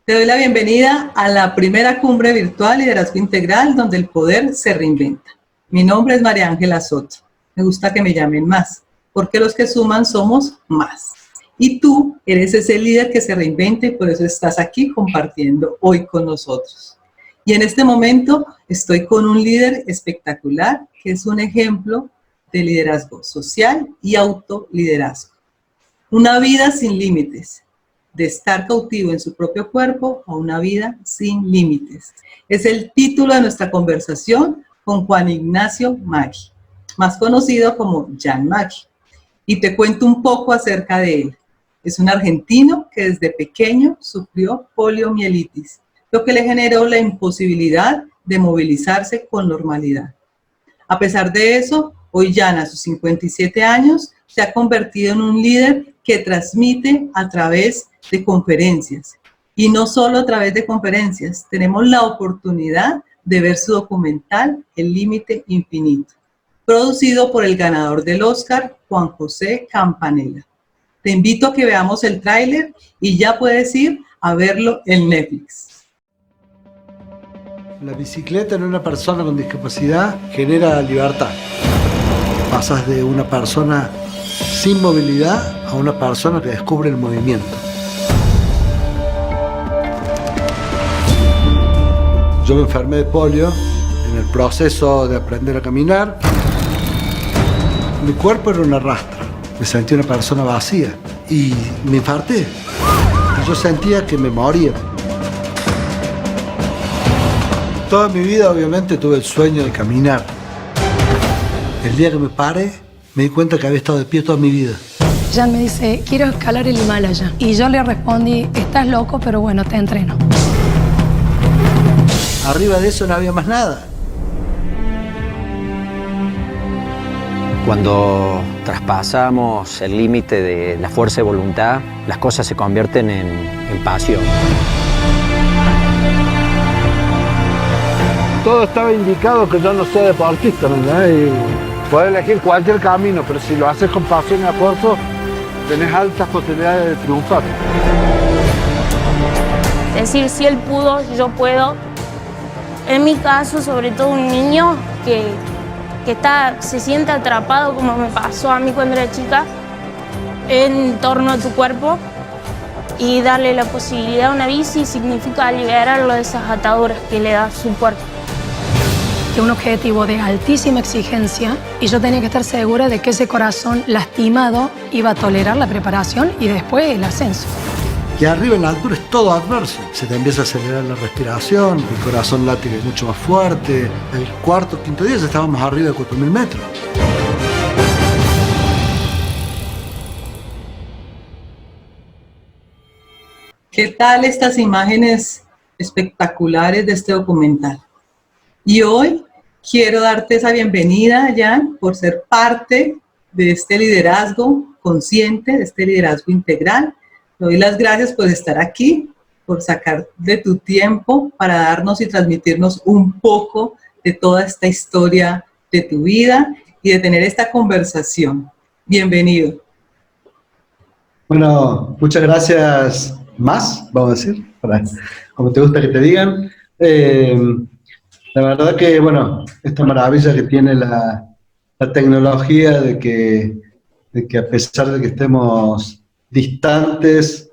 Te doy la bienvenida a la primera cumbre virtual Liderazgo Integral, donde el poder se reinventa. Mi nombre es María Ángela Soto. Me gusta que me llamen más, porque los que suman somos más. Y tú eres ese líder que se reinventa y por eso estás aquí compartiendo hoy con nosotros. Y en este momento estoy con un líder espectacular, que es un ejemplo de liderazgo social y autoliderazgo. Una vida sin límites. De estar cautivo en su propio cuerpo a una vida sin límites. Es el título de nuestra conversación con Juan Ignacio Maggi, más conocido como Jan Maggi. Y te cuento un poco acerca de él. Es un argentino que desde pequeño sufrió poliomielitis, lo que le generó la imposibilidad de movilizarse con normalidad. A pesar de eso, hoy Jan, a sus 57 años, se ha convertido en un líder que transmite a través de conferencias. Y no solo a través de conferencias, tenemos la oportunidad de ver su documental El Límite Infinito, producido por el ganador del Oscar, Juan José Campanella. Te invito a que veamos el tráiler y ya puedes ir a verlo en Netflix. La bicicleta en una persona con discapacidad genera libertad. Pasas de una persona sin movilidad a una persona que descubre el movimiento. Yo me enfermé de polio en el proceso de aprender a caminar. Mi cuerpo era una rastra. Me sentí una persona vacía y me infarté. Yo sentía que me moría. Toda mi vida, obviamente, tuve el sueño de caminar. El día que me paré, me di cuenta que había estado de pie toda mi vida. Jan me dice, quiero escalar el Himalaya. Y yo le respondí, estás loco, pero bueno, te entreno. Arriba de eso no había más nada. Cuando traspasamos el límite de la fuerza de voluntad, las cosas se convierten en pasión. Todo estaba indicado que yo no soy deportista, ¿verdad? Y puedes elegir cualquier camino, pero si lo haces con pasión y esfuerzo, tenés altas posibilidades de triunfar. Es decir, si él pudo, yo puedo. En mi caso, sobre todo un niño que se siente atrapado, como me pasó a mí cuando era chica, en torno a tu cuerpo, y darle la posibilidad a una bici significa liberarlo de esas ataduras que le da su cuerpo. Un objetivo de altísima exigencia y yo tenía que estar segura de que ese corazón lastimado iba a tolerar la preparación y después el ascenso. Y arriba en la altura es todo adverso. Se te empieza a acelerar la respiración, el corazón late mucho más fuerte. El cuarto, quinto día ya estábamos arriba de 4.000 metros. ¿Qué tal estas imágenes espectaculares de este documental? Y hoy quiero darte esa bienvenida, Jan, por ser parte de este liderazgo consciente, de este liderazgo integral. Te doy las gracias por estar aquí, por sacar de tu tiempo para darnos y transmitirnos un poco de toda esta historia de tu vida y de tener esta conversación. Bienvenido. Bueno, muchas gracias más, vamos a decir, como te gusta que te digan. La verdad que, bueno, esta maravilla que tiene la tecnología de que a pesar de que estemos distantes,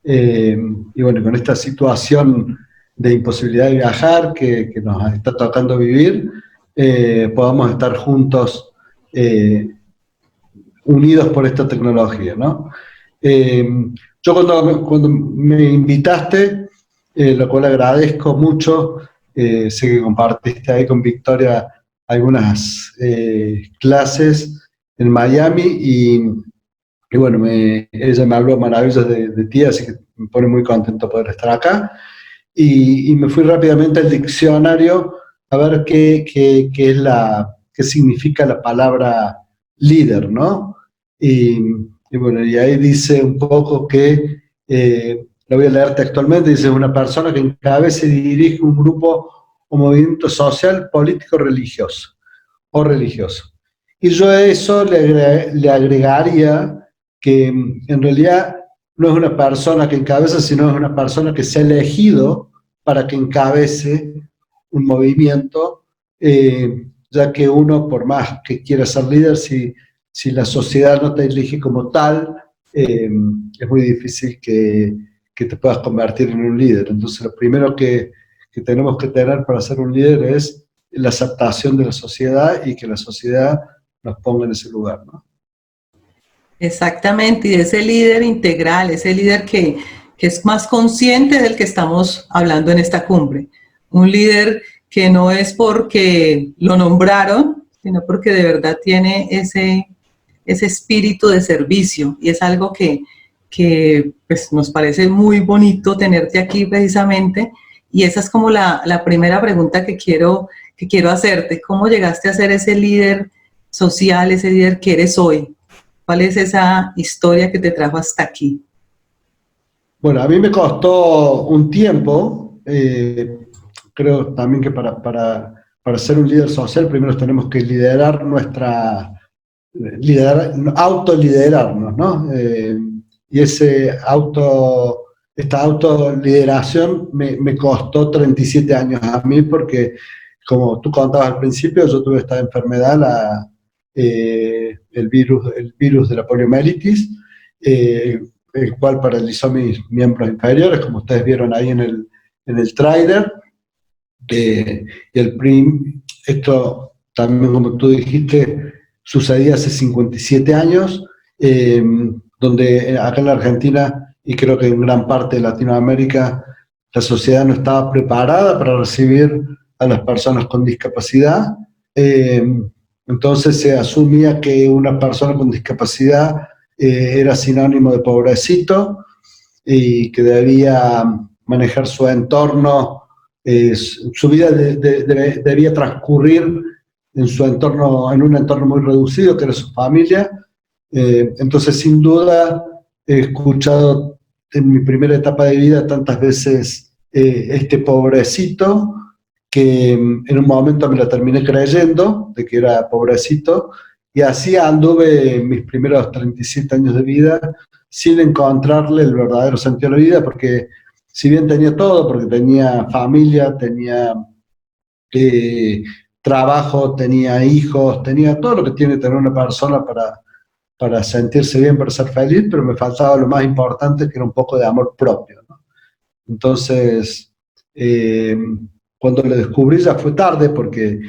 y bueno, con esta situación de imposibilidad de viajar que nos está tocando vivir, podamos estar juntos, unidos por esta tecnología, ¿no? Yo cuando me invitaste, lo cual agradezco mucho, sé que compartiste ahí con Victoria algunas clases en Miami y bueno, ella me habló maravillas de ti, así que me pone muy contento poder estar acá. Y me fui rápidamente al diccionario a ver qué significa la palabra líder, ¿no? Y bueno, y ahí dice un poco que, lo voy a leer textualmente, dice una persona que encabeza y dirige un grupo o movimiento social, político, religioso o religioso. Y yo a eso le agregaría que en realidad no es una persona que encabeza, sino es una persona que se ha elegido para que encabece un movimiento, ya que uno, por más que quiera ser líder, si la sociedad no te elige como tal, es muy difícil que te puedas convertir en un líder. Entonces, lo primero que tenemos que tener para ser un líder es la aceptación de la sociedad y que la sociedad nos ponga en ese lugar, ¿no? Exactamente, y ese líder integral, ese líder que es más consciente del que estamos hablando en esta cumbre. Un líder que no es porque lo nombraron, sino porque de verdad tiene ese espíritu de servicio, y es algo que pues, nos parece muy bonito tenerte aquí precisamente, y esa es como la primera pregunta que quiero hacerte. ¿Cómo llegaste a ser ese líder social, ese líder que eres hoy? ¿Cuál es esa historia que te trajo hasta aquí? Bueno, a mí me costó un tiempo, creo también que para ser un líder social primero tenemos que autoliderarnos, ¿no? Y esta autolideración me costó 37 años a mí porque, como tú contabas al principio, yo tuve esta enfermedad, el virus de la poliomielitis, el cual paralizó mis miembros inferiores, como ustedes vieron ahí en el tráiler. Esto también, como tú dijiste, sucedía hace 57 años, donde acá en la Argentina, y creo que en gran parte de Latinoamérica, la sociedad no estaba preparada para recibir a las personas con discapacidad. Entonces se asumía que una persona con discapacidad era sinónimo de pobrecito y que debía manejar su entorno, su vida debía transcurrir en un entorno muy reducido, que era su familia. Entonces, sin duda, he escuchado en mi primera etapa de vida tantas veces este pobrecito, que en un momento me la terminé creyendo, de que era pobrecito, y así anduve mis primeros 37 años de vida sin encontrarle el verdadero sentido a la vida, porque si bien tenía todo, porque tenía familia, tenía trabajo, tenía hijos, tenía todo lo que tiene que tener una persona para sentirse bien, para ser feliz, pero me faltaba lo más importante, que era un poco de amor propio, ¿no? Entonces, cuando lo descubrí ya fue tarde, porque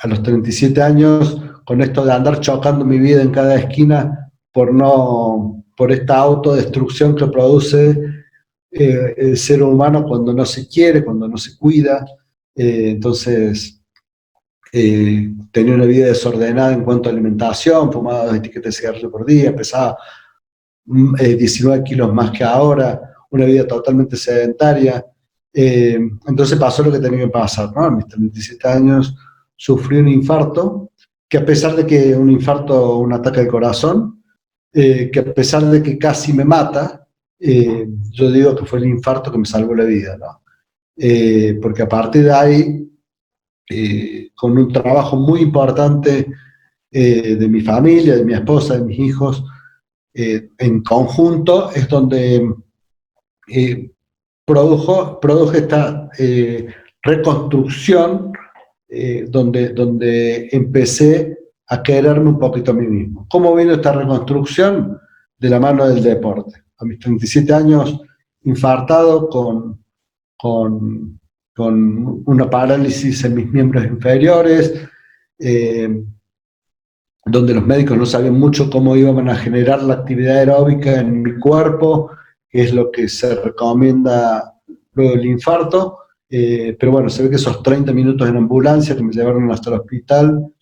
a los 37 años, con esto de andar chocando mi vida en cada esquina por esta autodestrucción que produce el ser humano cuando no se quiere, cuando no se cuida, entonces tenía una vida desordenada en cuanto a alimentación, fumaba 2 etiquetas de cigarrillo por día, pesaba 19 kilos más que ahora, una vida totalmente sedentaria. Entonces pasó lo que tenía que pasar, ¿no? A mis 37 años sufrí un infarto, que a pesar de que un infarto, un ataque al corazón, que a pesar de que casi me mata, yo digo que fue el infarto que me salvó la vida, ¿no? Porque a partir de ahí, con un trabajo muy importante de mi familia, de mi esposa, de mis hijos, en conjunto, es donde produjo esta reconstrucción, donde empecé a quererme un poquito a mí mismo. ¿Cómo vino esta reconstrucción? De la mano del deporte. A mis 37 años, infartado, con una parálisis en mis miembros inferiores, donde los médicos no sabían mucho cómo iban a generar la actividad aeróbica en mi cuerpo, que es lo que se recomienda luego del infarto. Pero bueno, se ve que esos 30 minutos en ambulancia que me llevaron hasta el hospital,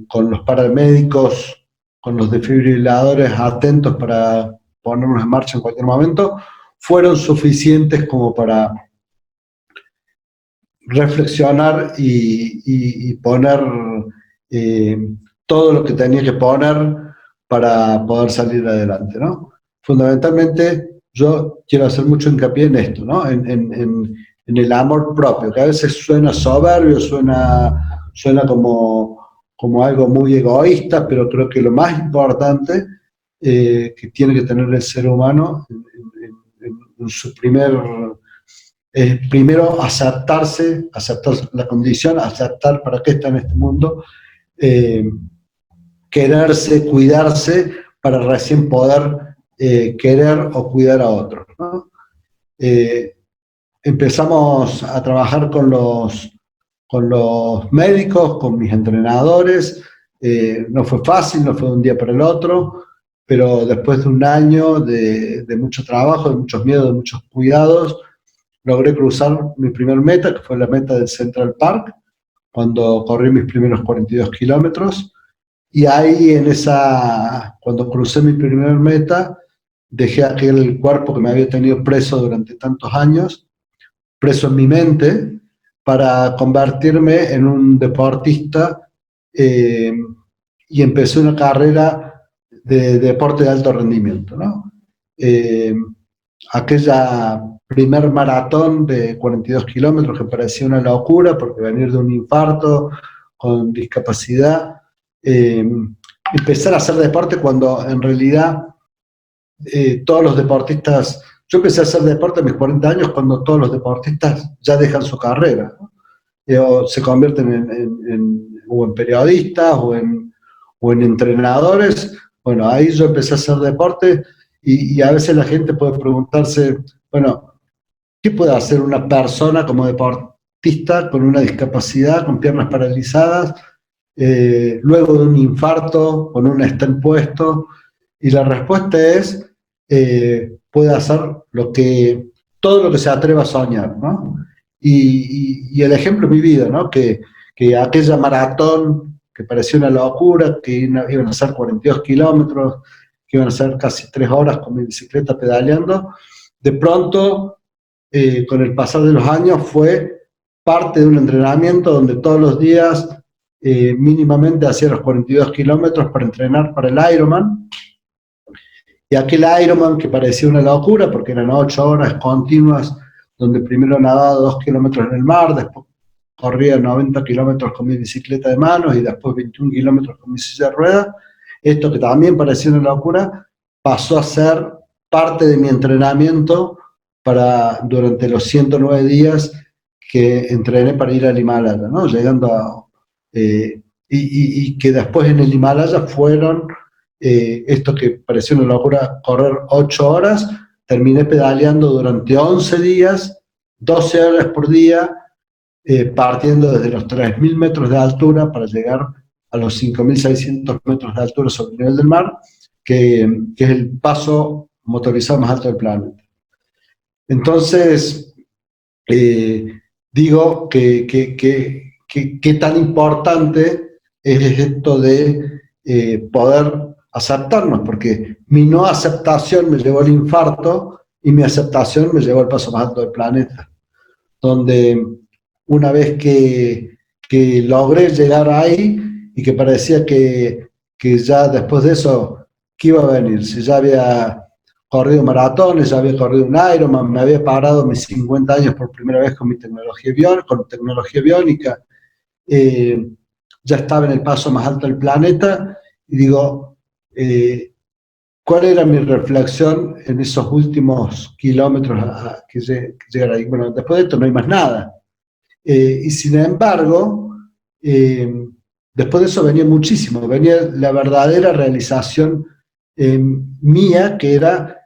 con los paramédicos, con los desfibriladores atentos para ponernos en marcha en cualquier momento, fueron suficientes como para reflexionar y poner todo lo que tenía que poner para poder salir adelante, ¿no? Fundamentalmente, yo quiero hacer mucho hincapié en esto, ¿no? En el amor propio, que a veces suena soberbio, suena como algo muy egoísta, pero creo que lo más importante que tiene que tener el ser humano en su primero aceptarse, aceptar la condición, aceptar para qué está en este mundo, quererse, cuidarse, para recién poder querer o cuidar a otros, ¿no? Empezamos a trabajar con los médicos, con mis entrenadores. No fue fácil, no fue de un día para el otro, pero después de un año de mucho trabajo, de muchos miedos, de muchos cuidados, logré cruzar mi primer meta, que fue la meta del Central Park, cuando corrí mis primeros 42 kilómetros. Y ahí, cuando crucé mi primer meta, dejé aquel cuerpo que me había tenido preso durante tantos años, preso en mi mente, para convertirme en un deportista, y empecé una carrera de deporte de alto rendimiento, ¿no? Aquella primer maratón de 42 kilómetros que parecía una locura, porque venir de un infarto, con discapacidad, empezar a hacer deporte cuando en realidad todos los deportistas... Yo empecé a hacer deporte a mis 40 años, cuando todos los deportistas ya dejan su carrera, ¿no? O se convierten o en periodistas o en entrenadores. Bueno, ahí yo empecé a hacer deporte, y a veces la gente puede preguntarse, bueno, ¿qué puede hacer una persona como deportista con una discapacidad, con piernas paralizadas, luego de un infarto, con un stent puesto? Y la respuesta es, puede hacer todo lo que se atreva a soñar, ¿no? Y el ejemplo es mi vida, ¿no? Que aquella maratón que parecía una locura, que iban a ser 42 kilómetros, que iban a ser casi 3 horas con mi bicicleta pedaleando, de pronto, con el pasar de los años, fue parte de un entrenamiento donde todos los días mínimamente hacía los 42 kilómetros para entrenar para el Ironman. Y aquel Ironman, que parecía una locura porque eran 8 horas continuas, donde primero nadaba 2 kilómetros en el mar, después corría 90 kilómetros con mi bicicleta de manos y después 21 kilómetros con mi silla de ruedas. Esto, que también parecía una locura, pasó a ser parte de mi entrenamiento durante los 109 días que entrené para ir al Himalaya, ¿no? Llegando a... y que después en el Himalaya fueron... esto que pareció una locura, correr 8 horas, terminé pedaleando durante 11 días, 12 horas por día, partiendo desde los 3.000 metros de altura para llegar a los 5.600 metros de altura sobre el nivel del mar, que es el paso motorizado más alto del planeta. Entonces, digo que tan importante es esto de poder aceptarnos, porque mi no aceptación me llevó al infarto y mi aceptación me llevó al paso más alto del planeta, donde una vez que logré llegar ahí y que parecía que ya después de eso, ¿qué iba a venir? Si ya había corrido maratones, ya había corrido un Ironman, me había parado mis 50 años por primera vez con mi tecnología biónica, ya estaba en el paso más alto del planeta, y digo, ¿cuál era mi reflexión en esos últimos kilómetros que llegar ahí? Bueno, después de esto no hay más nada. Y sin embargo, después de eso venía muchísimo, venía la verdadera realización mía, que era,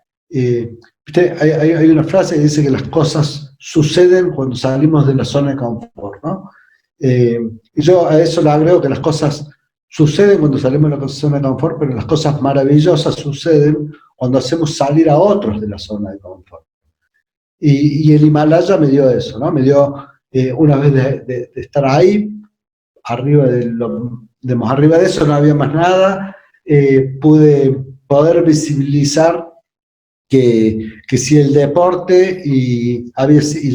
hay una frase que dice que las cosas suceden cuando salimos de la zona de confort, ¿no? Y yo a eso le agrego que las cosas suceden cuando salimos de la zona de confort, pero las cosas maravillosas suceden cuando hacemos salir a otros de la zona de confort. Y el Himalaya me dio eso, ¿no? Me dio, una vez de estar ahí, arriba de eso no había más nada, pude poder visibilizar que si el deporte y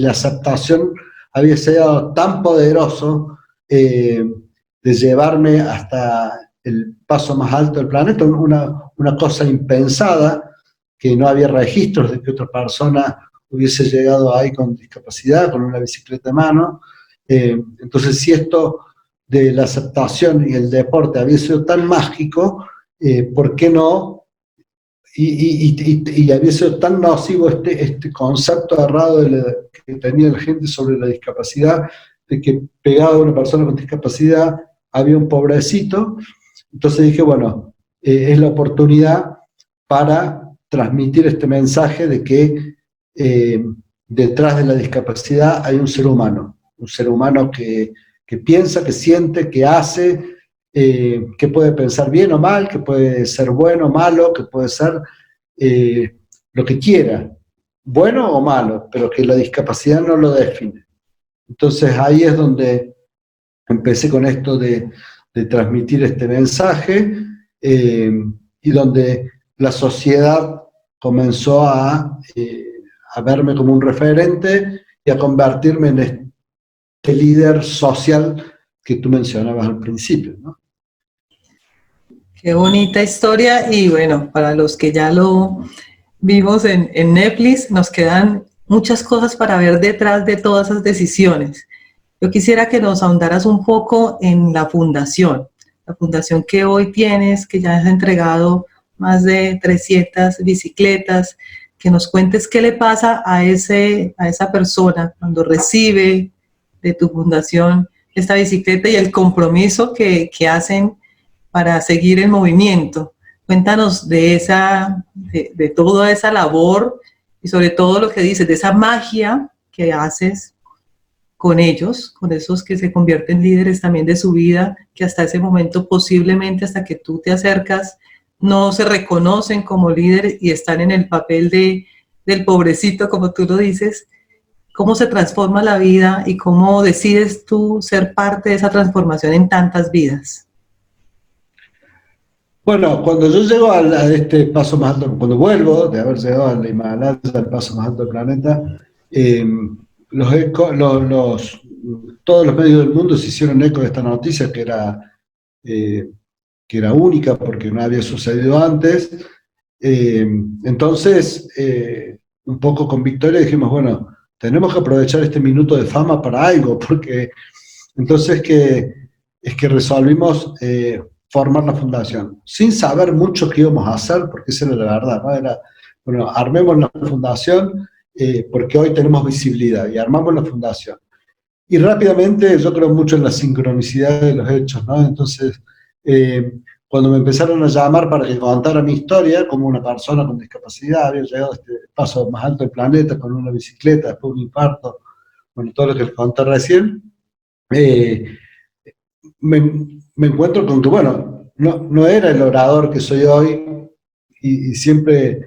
la aceptación había sido tan poderoso, de llevarme hasta el paso más alto del planeta, una cosa impensada, que no había registros de que otra persona hubiese llegado ahí con discapacidad, con una bicicleta de mano. Entonces, si esto de la aceptación y el deporte había sido tan mágico, ¿por qué no y había sido tan nocivo este concepto errado que tenía la gente sobre la discapacidad, de que pegado a una persona con discapacidad había un pobrecito. Entonces dije, bueno, es la oportunidad para transmitir este mensaje de que detrás de la discapacidad hay un ser humano que piensa, que siente, que hace, que puede pensar bien o mal, que puede ser bueno o malo, que puede ser lo que quiera, bueno o malo, pero que la discapacidad no lo define. Entonces ahí es donde empecé con esto de transmitir este mensaje, y donde la sociedad comenzó a verme como un referente y a convertirme en este líder social que tú mencionabas al principio, ¿no? Qué bonita historia, y bueno, para los que ya lo vimos en Netflix, nos quedan muchas cosas para ver detrás de todas esas decisiones. Yo quisiera que nos ahondaras un poco en la fundación que hoy tienes, que ya has entregado más de 300 bicicletas, que nos cuentes qué le pasa a esa persona cuando recibe de tu fundación esta bicicleta y el compromiso que hacen para seguir el movimiento. Cuéntanos de toda esa labor y sobre todo lo que dices, de esa magia que haces con ellos, con esos que se convierten líderes también de su vida, que hasta ese momento posiblemente hasta que tú te acercas no se reconocen como líderes y están en el papel del pobrecito, como tú lo dices. ¿Cómo se transforma la vida y cómo decides tú ser parte de esa transformación en tantas vidas? Bueno, cuando yo llego a este paso más alto, cuando vuelvo de haber llegado al Himalaya, al paso más alto del planeta, todos los medios del mundo se hicieron eco de esta noticia que era única porque no había sucedido antes. Entonces, un poco con Victoria dijimos, bueno, tenemos que aprovechar este minuto de fama para algo, porque entonces es que resolvimos formar la fundación, sin saber mucho qué íbamos a hacer, porque esa era la verdad, ¿no? Era, bueno, armemos la fundación, porque hoy tenemos visibilidad, y armamos la fundación. Y rápidamente, yo creo mucho en la sincronicidad de los hechos, ¿no? Entonces, cuando me empezaron a llamar para que contara mi historia, como una persona con discapacidad, había llegado a este paso más alto del planeta con una bicicleta, después un infarto, bueno, todo lo que les conté recién, me encuentro con que, bueno, no era el orador que soy hoy, y siempre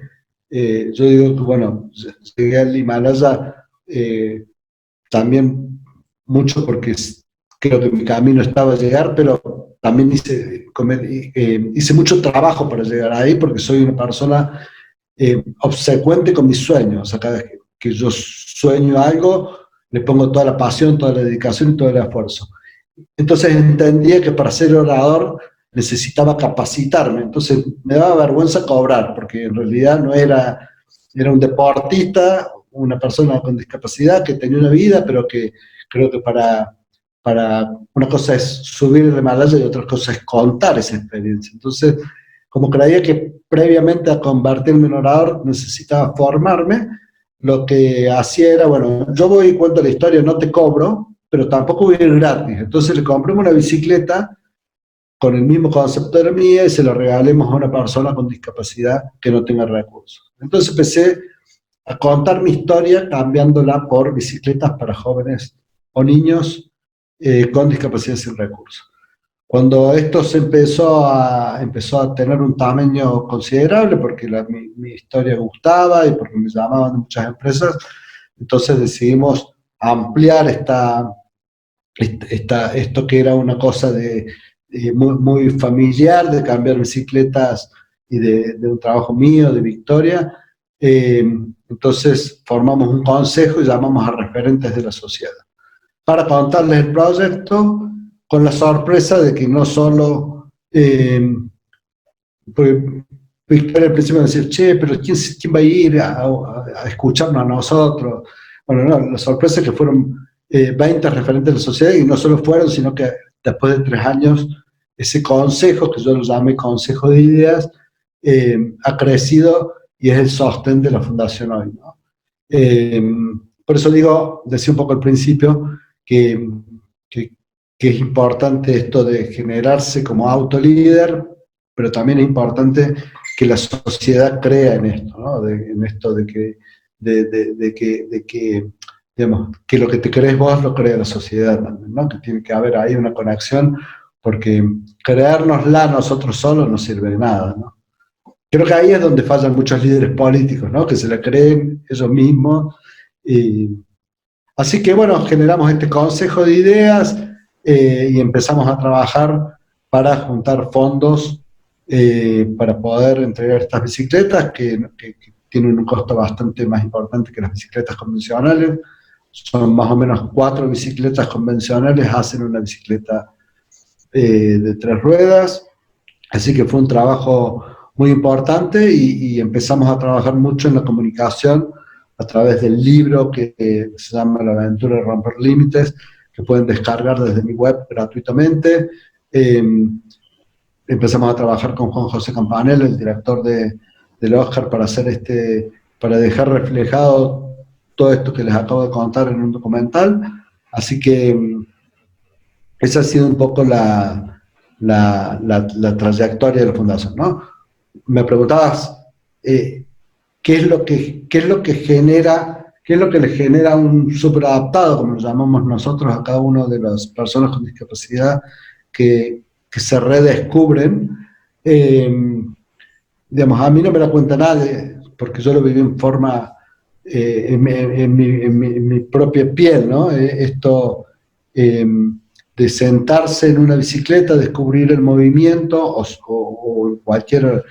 yo digo que, bueno, llegué al Himalaya también mucho porque creo que mi camino estaba a llegar, pero también hice mucho trabajo para llegar ahí, porque soy una persona obsecuente con mis sueños. O sea, cada vez que yo sueño algo, le pongo toda la pasión, toda la dedicación y todo el esfuerzo. Entonces entendía que para ser orador necesitaba capacitarme, entonces me daba vergüenza cobrar, porque en realidad no era un deportista, una persona con discapacidad que tenía una vida, pero que creo que para una cosa es subir el Himalaya y otra cosa es contar esa experiencia. Entonces, como creía que previamente a convertirme en orador necesitaba formarme, lo que hacía era, bueno, yo voy y cuento la historia, no te cobro, pero tampoco voy a ir gratis. Entonces le compré una bicicleta con el mismo concepto de la mía y se lo regalemos a una persona con discapacidad que no tenga recursos. Entonces empecé a contar mi historia cambiándola por bicicletas para jóvenes o niños con discapacidad sin recursos. Cuando esto empezó a tener un tamaño considerable, porque mi historia gustaba y porque me llamaban de muchas empresas, entonces decidimos ampliar esto que era una cosa muy, muy familiar, de cambiar bicicletas y de un trabajo mío, de Victoria. Entonces formamos un consejo y llamamos a referentes de la sociedad para contarles el proyecto, con la sorpresa de que no solo, pues Victoria al principio decía, che, pero ¿quién va a ir a escucharnos a nosotros? Bueno, no, la sorpresa es que fueron 20 referentes de la sociedad, y no solo fueron, sino que después de 3 años, ese consejo, que yo lo llamé Consejo de Ideas, ha crecido y es el sostén de la fundación hoy, ¿no? Por eso decía un poco al principio que es importante esto de generarse como autolíder, pero también es importante que la sociedad crea en esto, ¿no? En esto de que, digamos, que lo que te crees vos lo crea la sociedad también, ¿no? Que tiene que haber ahí una conexión, porque creérnosla nosotros solos no sirve de nada, ¿no? Creo que ahí es donde fallan muchos líderes políticos, ¿no? Que se la creen ellos mismos. Así que, bueno, generamos este consejo de ideas y empezamos a trabajar para juntar fondos para poder entregar estas bicicletas que tienen un costo bastante más importante que las bicicletas convencionales. Son más o menos 4 bicicletas convencionales, hacen una bicicleta de 3 ruedas. Así que fue un trabajo muy importante y empezamos a trabajar mucho en la comunicación a través del libro que se llama La aventura de romper límites, que pueden descargar desde mi web gratuitamente. Empezamos a trabajar con Juan José Campanella, el director del Oscar, para dejar reflejado todo esto que les acabo de contar en un documental. Así que esa ha sido un poco la trayectoria de la fundación, ¿no? Me preguntabas qué es lo que le genera un superadaptado, como lo llamamos nosotros a cada una de las personas con discapacidad que se redescubren. Digamos, a mí no me la cuenta nadie, porque yo lo viví en forma, en mi propia piel, ¿no? Esto de sentarse en una bicicleta, descubrir el movimiento o cualquier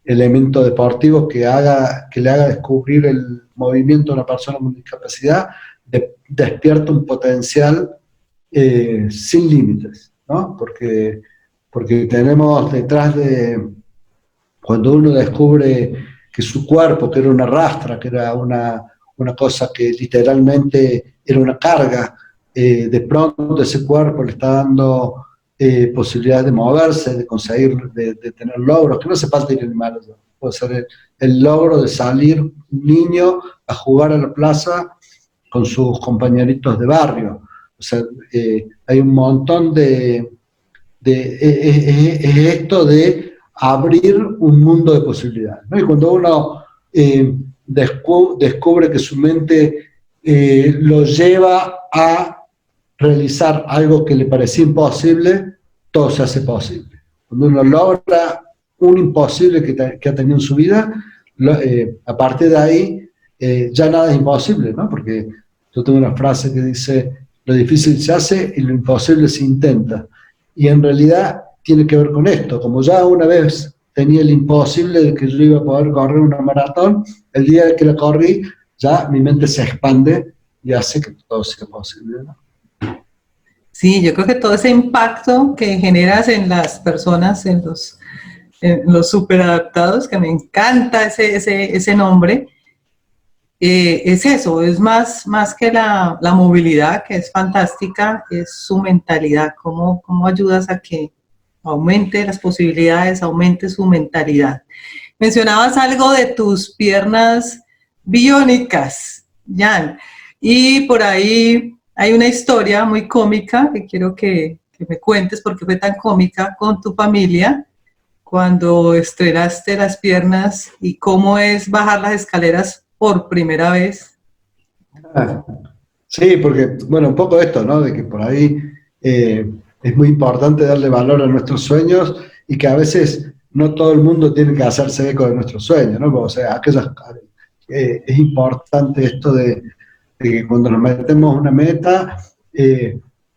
elemento deportivo que le haga descubrir el movimiento a una persona con discapacidad, despierta un potencial sin límites, ¿no? Porque tenemos detrás cuando uno descubre que su cuerpo, que era una rastra, que era una cosa que literalmente era una carga, de pronto ese cuerpo le está dando posibilidades de moverse, de conseguir, de tener logros, que no hace falta ir animales, puede ser el logro de salir un niño a jugar a la plaza con sus compañeritos de barrio. O sea, hay un montón es esto de abrir un mundo de posibilidades, ¿no? Y cuando uno descubre que su mente lo lleva a realizar algo que le parecía imposible, todo se hace posible. Cuando uno logra un imposible que ha tenido en su vida, a partir de ahí ya nada es imposible, ¿no? Porque yo tengo una frase que dice: lo difícil se hace y lo imposible se intenta. Y en realidad tiene que ver con esto. Como ya una vez tenía el imposible de que yo iba a poder correr una maratón, el día que la corrí, ya mi mente se expande y hace que todo sea posible, ¿no? Sí, yo creo que todo ese impacto que generas en las personas, en los superadaptados, que me encanta ese nombre, es eso, es más que la movilidad, que es fantástica, es su mentalidad, cómo ayudas a que aumente las posibilidades, aumente su mentalidad. Mencionabas algo de tus piernas biónicas, Jan, y por ahí hay una historia muy cómica que quiero que me cuentes, porque fue tan cómica, con tu familia, cuando estrenaste las piernas y cómo es bajar las escaleras por primera vez. Sí, porque, bueno, un poco esto, ¿no? De que por ahí es muy importante darle valor a nuestros sueños y que a veces no todo el mundo tiene que hacerse eco de nuestros sueños, ¿no? O sea, es importante esto de que cuando nos metemos una meta,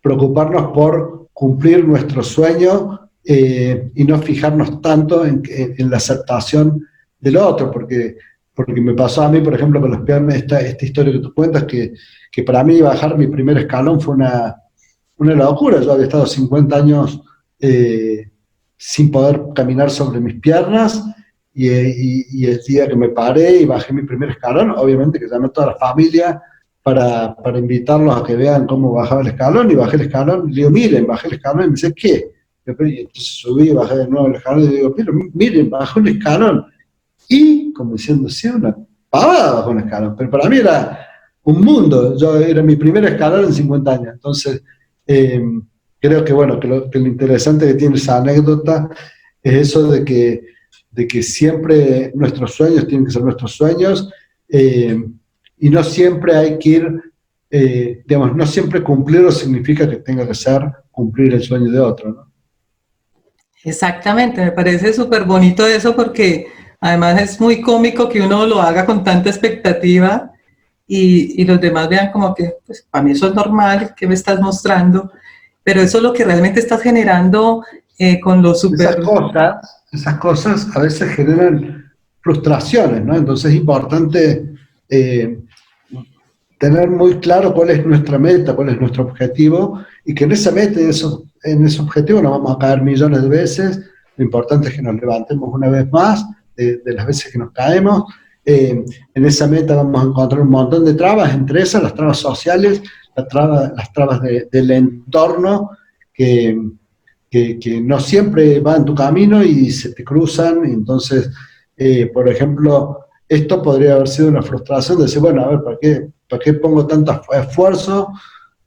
preocuparnos por cumplir nuestro sueño y no fijarnos tanto en la aceptación del otro, porque me pasó a mí, por ejemplo, con las piernas, esta historia que tú cuentas, que para mí bajar mi primer escalón fue una locura. Yo había estado 50 años sin poder caminar sobre mis piernas, y el día que me paré y bajé mi primer escalón, obviamente que llamé a toda la familia para invitarlos a que vean cómo bajaba el escalón, y bajé el escalón, y le digo: miren, bajé el escalón, y me dice: ¿qué? Y entonces subí y bajé de nuevo el escalón y digo, pero miren, bajó un escalón. Y como diciendo, sí, una pavada bajó un escalón, pero para mí era un mundo. Era mi primer escalón en 50 años. Entonces, creo que, bueno, que lo interesante que tiene esa anécdota es eso de que siempre nuestros sueños tienen que ser nuestros sueños, y no siempre hay que ir, digamos, no siempre cumplirlo significa que tenga que ser cumplir el sueño de otro, ¿no? Exactamente, me parece súper bonito eso porque además es muy cómico que uno lo haga con tanta expectativa y los demás vean como que, pues para mí eso es normal, ¿qué me estás mostrando? Pero eso es lo que realmente estás generando con lo súper... Esas cosas a veces generan frustraciones, ¿no? Entonces es importante tener muy claro cuál es nuestra meta, cuál es nuestro objetivo, y que en esa meta, en ese objetivo nos vamos a caer millones de veces. Lo importante es que nos levantemos una vez más de las veces que nos caemos. En esa meta vamos a encontrar un montón de trabas, entre esas las trabas sociales, las trabas del entorno, que no siempre va en tu camino y se te cruzan. Y entonces, por ejemplo, esto podría haber sido una frustración de decir, bueno, a ver, ¿para qué pongo tanto esfuerzo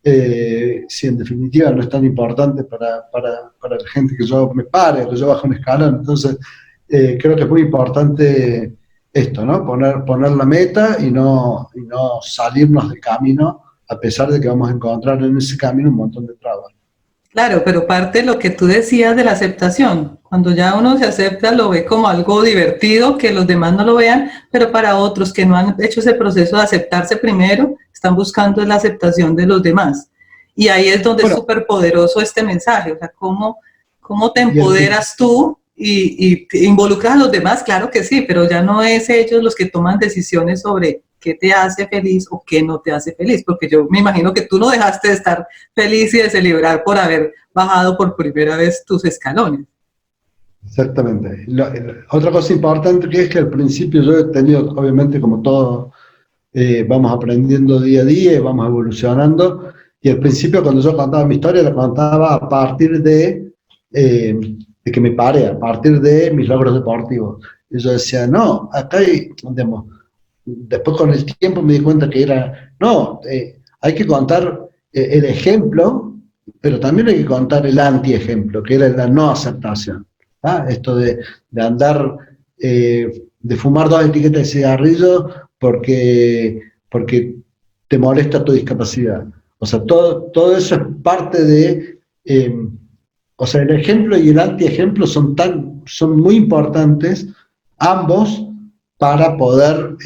si en definitiva no es tan importante para la gente que yo me pare, que yo baje un escalón? Entonces, creo que es muy importante esto, ¿no? Poner la meta y no salirnos del camino, a pesar de que vamos a encontrar en ese camino un montón de trabas. Claro, pero parte de lo que tú decías de la aceptación, cuando ya uno se acepta lo ve como algo divertido, que los demás no lo vean, pero para otros que no han hecho ese proceso de aceptarse primero, están buscando la aceptación de los demás. Y ahí es donde es súper poderoso este mensaje, o sea, cómo te empoderas tú y involucras a los demás, claro que sí, pero ya no es ellos los que toman decisiones sobre qué te hace feliz o qué no te hace feliz, porque yo me imagino que tú no dejaste de estar feliz y de celebrar por haber bajado por primera vez tus escalones. Exactamente. Otra cosa importante que es que al principio yo he tenido, obviamente como todo, vamos aprendiendo día a día y vamos evolucionando, y al principio cuando yo contaba mi historia la contaba a partir de que me paré, a partir de mis logros deportivos. Y yo decía, no, acá hay, digamos, después con el tiempo me di cuenta que hay que contar el ejemplo, pero también hay que contar el anti-ejemplo, que era la no aceptación. Esto de andar, de fumar 2 etiquetas de cigarrillo porque te molesta tu discapacidad. O sea, todo eso es parte de... o sea, el ejemplo y el anti-ejemplo son muy importantes, ambos, para poder,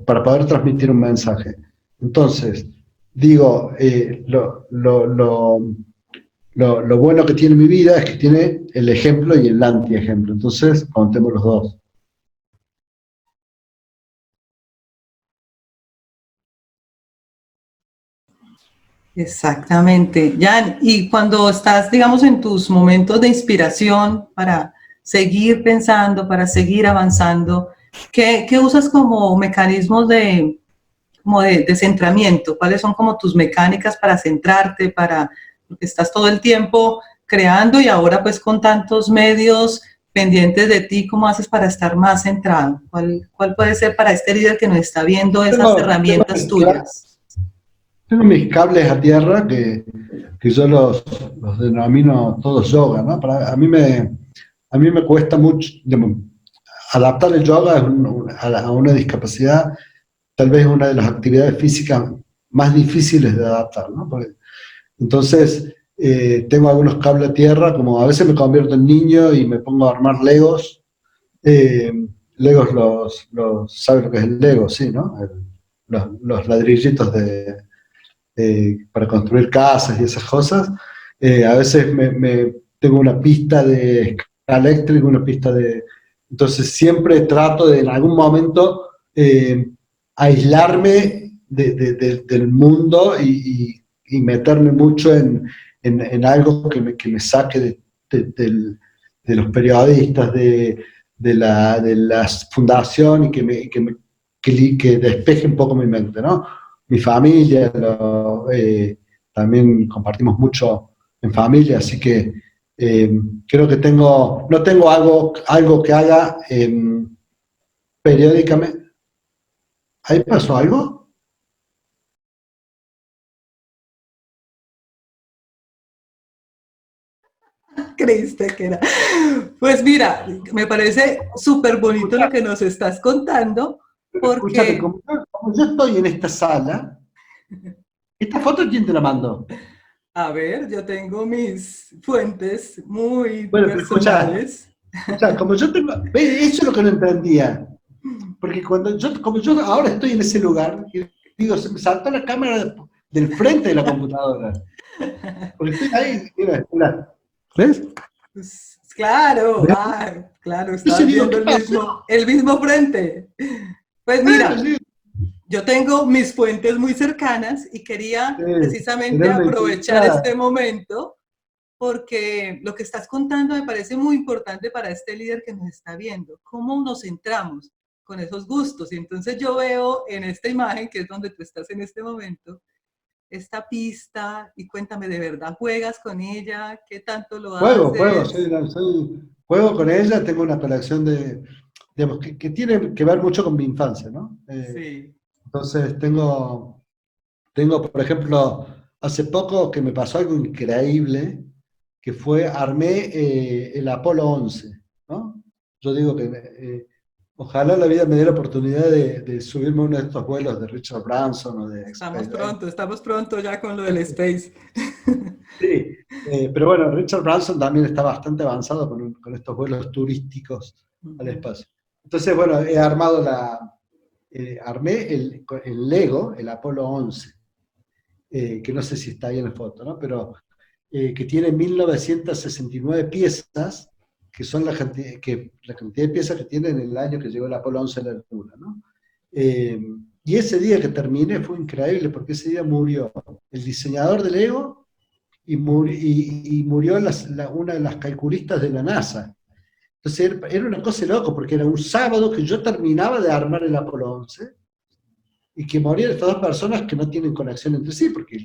para poder transmitir un mensaje. Entonces, digo, lo bueno que tiene mi vida es que tiene el ejemplo y el anti-ejemplo. Entonces, contemos los dos. Exactamente. Jan, y cuando estás, digamos, en tus momentos de inspiración para seguir pensando, para seguir avanzando, ¿qué usas como mecanismos de centramiento? ¿Cuáles son como tus mecánicas para centrarte, porque estás todo el tiempo creando y ahora pues con tantos medios pendientes de ti, ¿cómo haces para estar más centrado? ¿Cuál puede ser para este líder que nos está viendo esas herramientas tuyas? Tengo mis cables a tierra que yo los denomino todos yoga, ¿no? A mí me cuesta mucho adaptar el yoga a una discapacidad. Tal vez es una de las actividades físicas más difíciles de adaptar, ¿no? Entonces, tengo algunos cables a tierra, como a veces me convierto en niño y me pongo a armar Legos. Legos, ¿sabes lo que es el Lego? Sí, ¿no? Los ladrillitos para construir casas y esas cosas. A veces tengo una pista de escala eléctrica, una pista de... Entonces siempre trato de en algún momento aislarme del mundo y meterme mucho en algo que me saque de los periodistas, de la fundación, y que despeje un poco mi mente, ¿no? Mi familia, también compartimos mucho en familia, así que creo que no tengo algo que haga periódicamente. ¿Ahí pasó algo? Creíste que era. Pues mira, me parece súper bonito lo que nos estás contando, Escúchame, porque, como yo estoy en esta sala, ¿esta foto quién te la mandó? a ver, yo tengo mis fuentes muy Bueno, pero personales. escucha, como yo tengo, ve, eso es lo que no entendía, porque como yo ahora estoy en ese lugar, y digo, se me saltó la cámara del frente de la computadora, porque estoy ahí, mira, ¿ves? Pues, claro, ¿Ves? claro, Entonces estás digo, viendo ¿qué pasó? el mismo frente. Pues Bueno, mira, sí, yo tengo mis fuentes muy cercanas y quería precisamente tener una aprovechar intimidad. este momento porque lo que estás contando me parece muy importante para este líder que nos está viendo, cómo nos centramos con esos gustos. Y entonces yo veo en esta imagen, que es donde tú estás en este momento, esta pista y cuéntame, ¿de verdad juegas con ella? ¿Qué tanto lo Juego, haces? juego con ella, tengo una colección digamos, que tiene que ver mucho con mi infancia, ¿no? Sí. Entonces por ejemplo, hace poco que me pasó algo increíble, que fue, armé el Apolo 11, ¿no? Yo digo que ojalá la vida me dé la oportunidad de subirme a uno de estos vuelos de Richard Branson o de SpaceX. Estamos pronto ya con lo del space. Sí, pero bueno, Richard Branson también está bastante avanzado con estos vuelos turísticos al espacio. Entonces, bueno, armé el Lego, el Apolo 11, que no sé si está ahí en la foto, ¿no? Pero que tiene 1969 piezas, que son la cantidad de piezas que tiene en el año que llegó el Apolo 11 a la Luna, ¿no? Y ese día que terminé fue increíble, porque ese día murió el diseñador del Lego y murió una de las calculistas de la NASA. Entonces era una cosa de loco, porque era un sábado que yo terminaba de armar el Apolo 11 y que morían estas dos personas que no tienen conexión entre sí, porque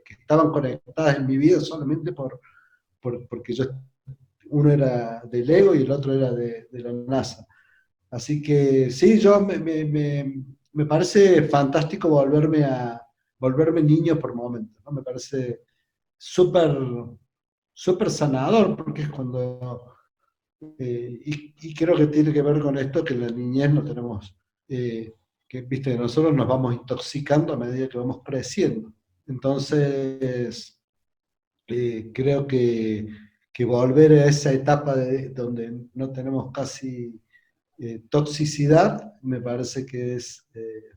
que estaban conectadas en mi vida solamente porque uno era del Lego y el otro era de la NASA. Así que sí, me parece fantástico volverme niño por momentos, ¿no? Me parece súper súper sanador, porque es cuando, y creo que tiene que ver con esto, que en la niñez no tenemos, que viste, nosotros nos vamos intoxicando a medida que vamos creciendo. Entonces, creo que volver a esa etapa donde no tenemos casi toxicidad, me parece que es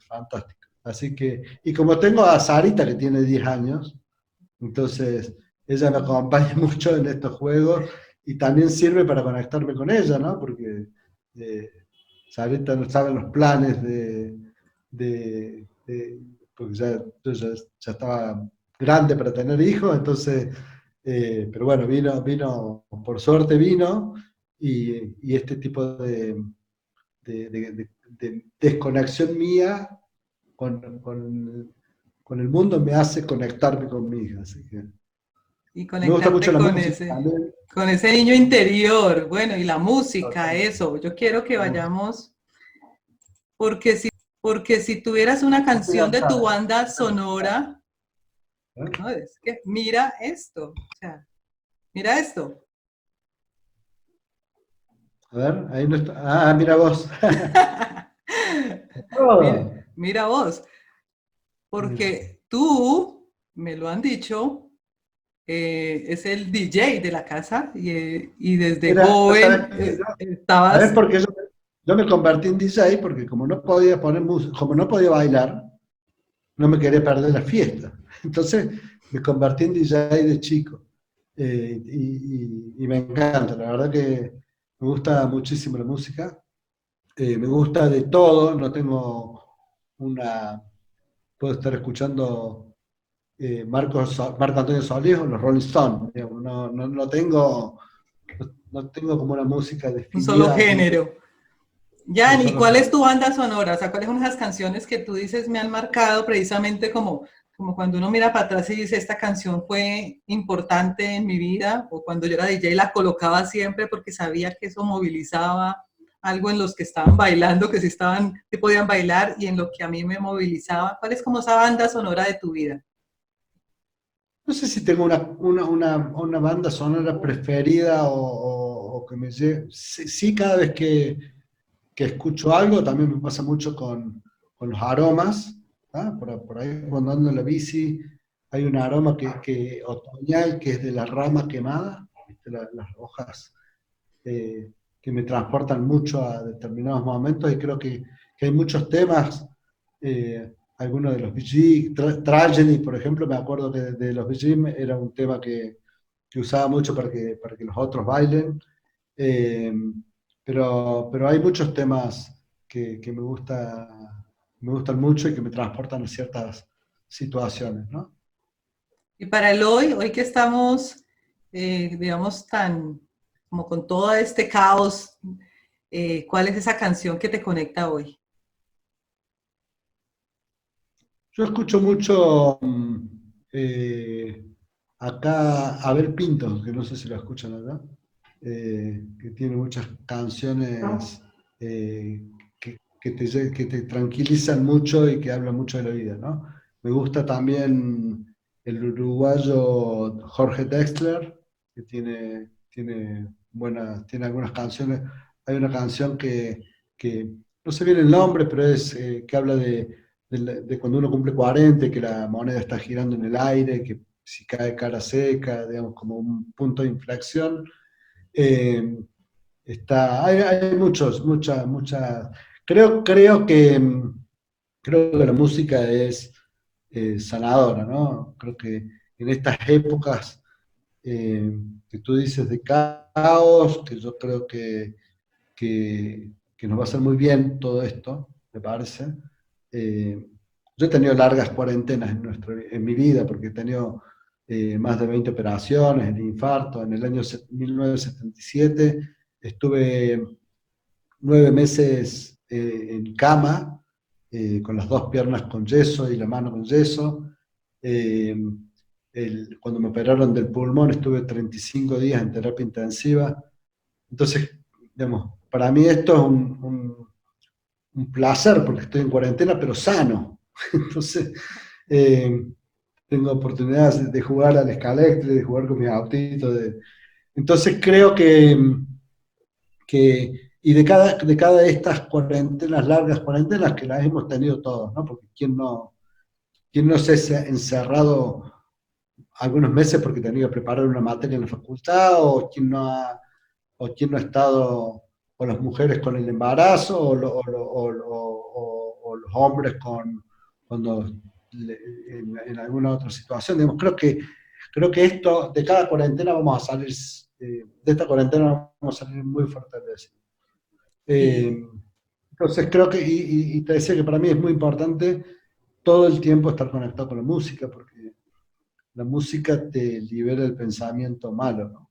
fantástico. Así que, y como tengo a Sarita que tiene 10 años, entonces ella me acompaña mucho en estos juegos y también sirve para conectarme con ella, ¿no? Porque eh, Sarita no sabe los planes porque yo ya estaba grande para tener hijos, entonces, pero bueno, por suerte vino, y este tipo de desconexión mía con el mundo me hace conectarme con mi hija, así que Y me gusta mucho conectarte la música también. con ese niño interior. Bueno, y la música, eso. Yo quiero que vayamos, porque porque si tuvieras una canción de tu banda sonora, ¿no? Es que mira esto, o sea, mira esto. A ver, ahí no está. Ah, mira vos. Mira, Oh, mira vos, mira. porque tú, me lo han dicho, es el DJ de la casa y desde Mira, ¿sabes joven qué? ¿Sabes estabas. por qué yo me convertí en DJ? Porque como no podía poner música, como no podía bailar, no me quería perder la fiesta. Entonces me convertí en DJ de chico. Y me encanta, la verdad que me gusta muchísimo la música. Me gusta de todo, no tengo una... Puedo estar escuchando Marco Antonio Solís o los Rolling Stones, digamos, no tengo como una música Un solo definida, género. un Jan, ¿y solo cuál género. es tu banda sonora? O sea, ¿cuáles son esas canciones que tú dices me han marcado precisamente como como cuando uno mira para atrás y dice, esta canción fue importante en mi vida, o cuando yo era DJ la colocaba siempre porque sabía que eso movilizaba algo en los que estaban bailando, que sí estaban, que podían bailar, y en lo que a mí me movilizaba. ¿Cuál es como esa banda sonora de tu vida? No sé si tengo una banda sonora preferida o que me lleve. Sí, sí, cada vez que escucho algo, también me pasa mucho con los aromas. ¿Ah? Por ahí cuando ando en la bici, hay un aroma otoñal que es de la rama quemada, ¿viste? Las hojas que me transportan mucho a determinados momentos, y creo que hay muchos temas, algunos de los Bee Gees, Tragedy, por ejemplo, me acuerdo que de los Bee Gees era un tema que usaba mucho para que los otros bailen, eh, pero hay muchos temas que me gustan mucho y que me transportan a ciertas situaciones, ¿no? Y para el hoy que estamos, digamos, tan como con todo este caos, ¿cuál es esa canción que te conecta hoy? Yo escucho mucho acá Abel Pinto, que no sé si lo escuchan acá, que tiene muchas canciones que te tranquilizan mucho y que hablan mucho de la vida, ¿no? Me gusta también el uruguayo Jorge Drexler, que tiene algunas canciones. Hay una canción que no sé bien el nombre, pero es que habla de cuando uno cumple 40, y que la moneda está girando en el aire, que si cae cara seca, digamos, como un punto de inflexión. Eh, hay muchas. Creo que la música es sanadora, ¿no? Creo que en estas épocas eh, que tú dices de caos, que yo creo que nos va a hacer muy bien todo esto, me parece. Eh, yo he tenido largas cuarentenas en mi vida, porque he tenido más de 20 operaciones, el infarto. En el año 1977 estuve 9 meses en cama, con las dos piernas con yeso y la mano con yeso. Eh, Cuando me operaron del pulmón estuve 35 días en terapia intensiva. Entonces, digamos, para mí esto es un placer, porque estoy en cuarentena, pero sano. Entonces, eh, tengo oportunidades de jugar al escalectre, de jugar con mis autitos. Entonces, creo y de cada de estas cuarentenas, largas cuarentenas, que las hemos tenido todos, ¿no? Porque quién no se ha encerrado algunos meses porque tenía que preparar una materia en la facultad, o quién no ha estado, o las mujeres con el embarazo, o los hombres cuando en alguna otra situación. Digamos, creo que esto, de cada cuarentena vamos a salir, de esta cuarentena vamos a salir muy fortalecidos. Sí. Entonces creo y te decía que para mí es muy importante todo el tiempo estar conectado con la música, porque la música te libera el pensamiento malo, ¿no?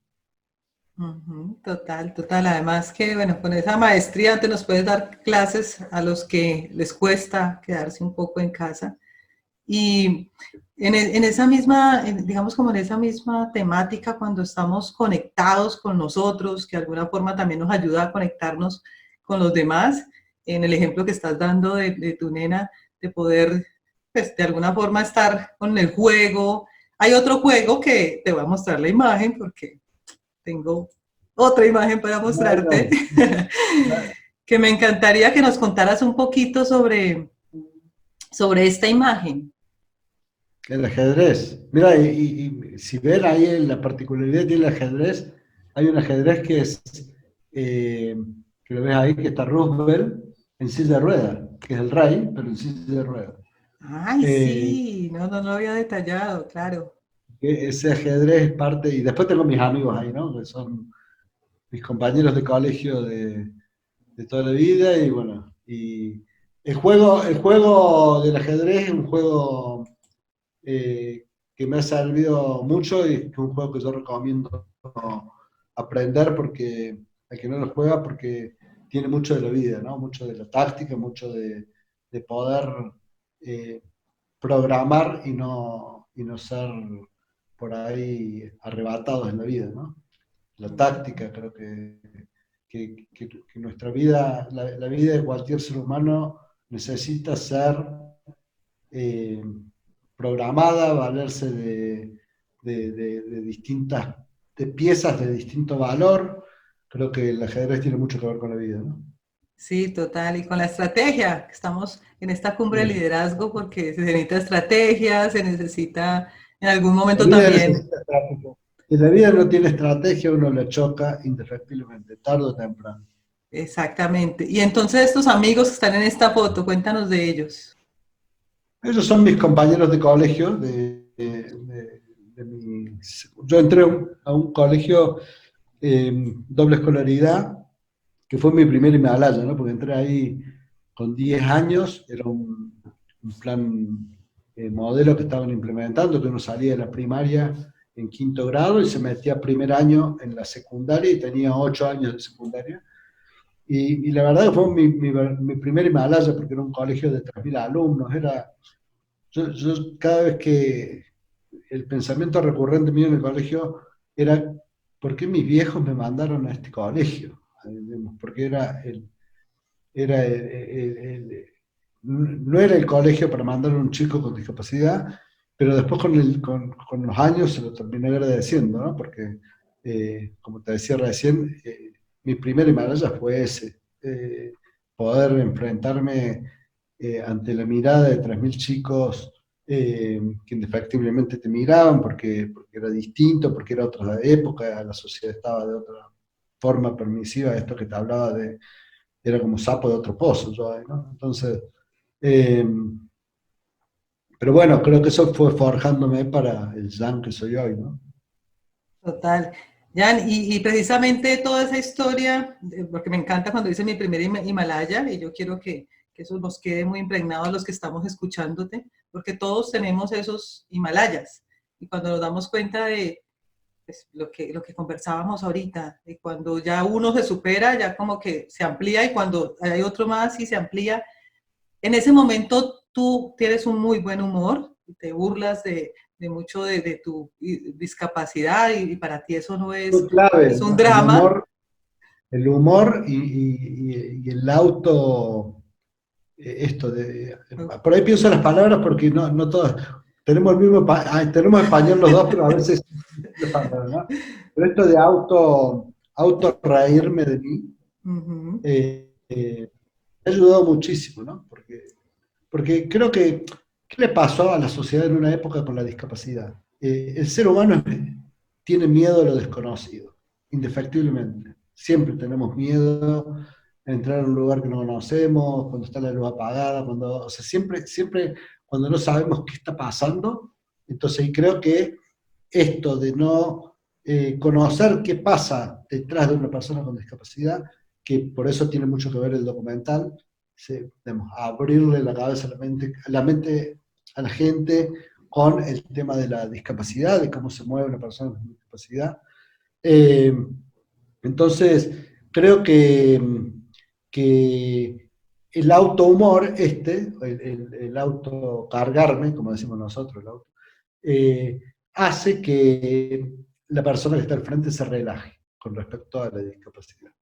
Ujú, total, total. Además que, bueno, con esa maestría te nos puedes dar clases a los que les cuesta quedarse un poco en casa. Y en esa misma, digamos como en esa misma temática, cuando estamos conectados con nosotros, que de alguna forma también nos ayuda a conectarnos con los demás, en el ejemplo que estás dando de tu nena, de poder, pues, de alguna forma estar con el juego. Hay otro juego que te voy a mostrar la imagen porque tengo otra imagen para mostrarte, Bueno, que me encantaría que nos contaras un poquito sobre esta imagen. el ajedrez. Mira, y si ven ahí en la particularidad del ajedrez, hay un ajedrez eh, que lo ves ahí, que está Roosevelt en silla de ruedas, que es el rey, pero en silla de ruedas. Ay, Eh, sí, no, no lo había detallado, claro. que ese ajedrez es parte, y después tengo mis amigos ahí, ¿no? Que son mis compañeros de colegio de toda la vida, y bueno, y el juego del ajedrez es un juego que me ha servido mucho, y es un juego que yo recomiendo aprender, porque al que no lo juega, porque tiene mucho de la vida, ¿no? Mucho de la táctica, mucho de poder eh, programar y no ser por ahí arrebatados en la vida, ¿no? La táctica, creo que nuestra vida, la vida de cualquier ser humano necesita ser programada, valerse de distintas de piezas de distinto valor. Creo que el ajedrez tiene mucho que ver con la vida, ¿no? Sí, total. Y con la estrategia, estamos en esta cumbre de Sí. liderazgo porque se necesita estrategia, se necesita en algún momento La vida también. necesita estrategia. Si la vida no tiene estrategia, uno la choca indefectiblemente, tarde o temprano. Exactamente. Y entonces estos amigos que están en esta foto, cuéntanos de ellos. Ellos son mis compañeros de colegio. Yo entré a un colegio doble escolaridad, que fue mi primer Himalaya, ¿no? Porque entré ahí con 10 años, era un plan modelo que estaban implementando, que uno salía de la primaria en 5º grado y se metía primer año en la secundaria y tenía 8 años de secundaria. Y la verdad que fue mi primer Himalaya, porque era un colegio de 3.000 alumnos. Yo cada vez que el pensamiento recurrente mío en el colegio era, ¿por qué mis viejos me mandaron a este colegio? Porque no era el colegio para mandar a un chico con discapacidad, pero después con los años se lo terminé agradeciendo, ¿no? Porque, como te decía recién, mi primer Himalaya fue ese, poder enfrentarme ante la mirada de 3.000 chicos que indefectiblemente te miraban porque era distinto, porque era otra época, la sociedad estaba de otra forma permisiva, esto que te hablaba era como sapo de otro pozo, ¿no? Entonces, pero bueno, creo que eso fue forjándome para el Jan que soy hoy, ¿no? Total. Jan, y precisamente toda esa historia, porque me encanta cuando dice mi primer Himalaya, y yo quiero que eso nos quede muy impregnado a los que estamos escuchándote, porque todos tenemos esos Himalayas. Y cuando nos damos cuenta de pues, lo que conversábamos ahorita, de cuando ya uno se supera, ya como que se amplía, y cuando hay otro más y se amplía, en ese momento tú tienes un muy buen humor, te burlas de mucho de tu discapacidad y para ti eso no es, Fue clave, es un ¿no? drama. El humor y el auto, esto de... Por ahí pienso las palabras porque no todas... Tenemos el mismo, tenemos español los dos, pero a veces... ¿no? Pero esto de auto reírme de mí, Uh-huh. me ha ayudado muchísimo, ¿no? Porque creo que, ¿qué le pasó a la sociedad en una época con la discapacidad? El ser humano tiene miedo a lo desconocido, indefectiblemente. Siempre tenemos miedo a entrar a un lugar que no conocemos, cuando está la luz apagada, o sea, siempre cuando no sabemos qué está pasando. Entonces, y creo que esto de no conocer qué pasa detrás de una persona con discapacidad, que por eso tiene mucho que ver el documental, abrirle la cabeza la mente a la gente con el tema de la discapacidad, de cómo se mueve una persona con discapacidad. Entonces, creo que el autohumor, el autocargarme, como decimos nosotros, hace que la persona que está al frente se relaje con respecto a la discapacidad.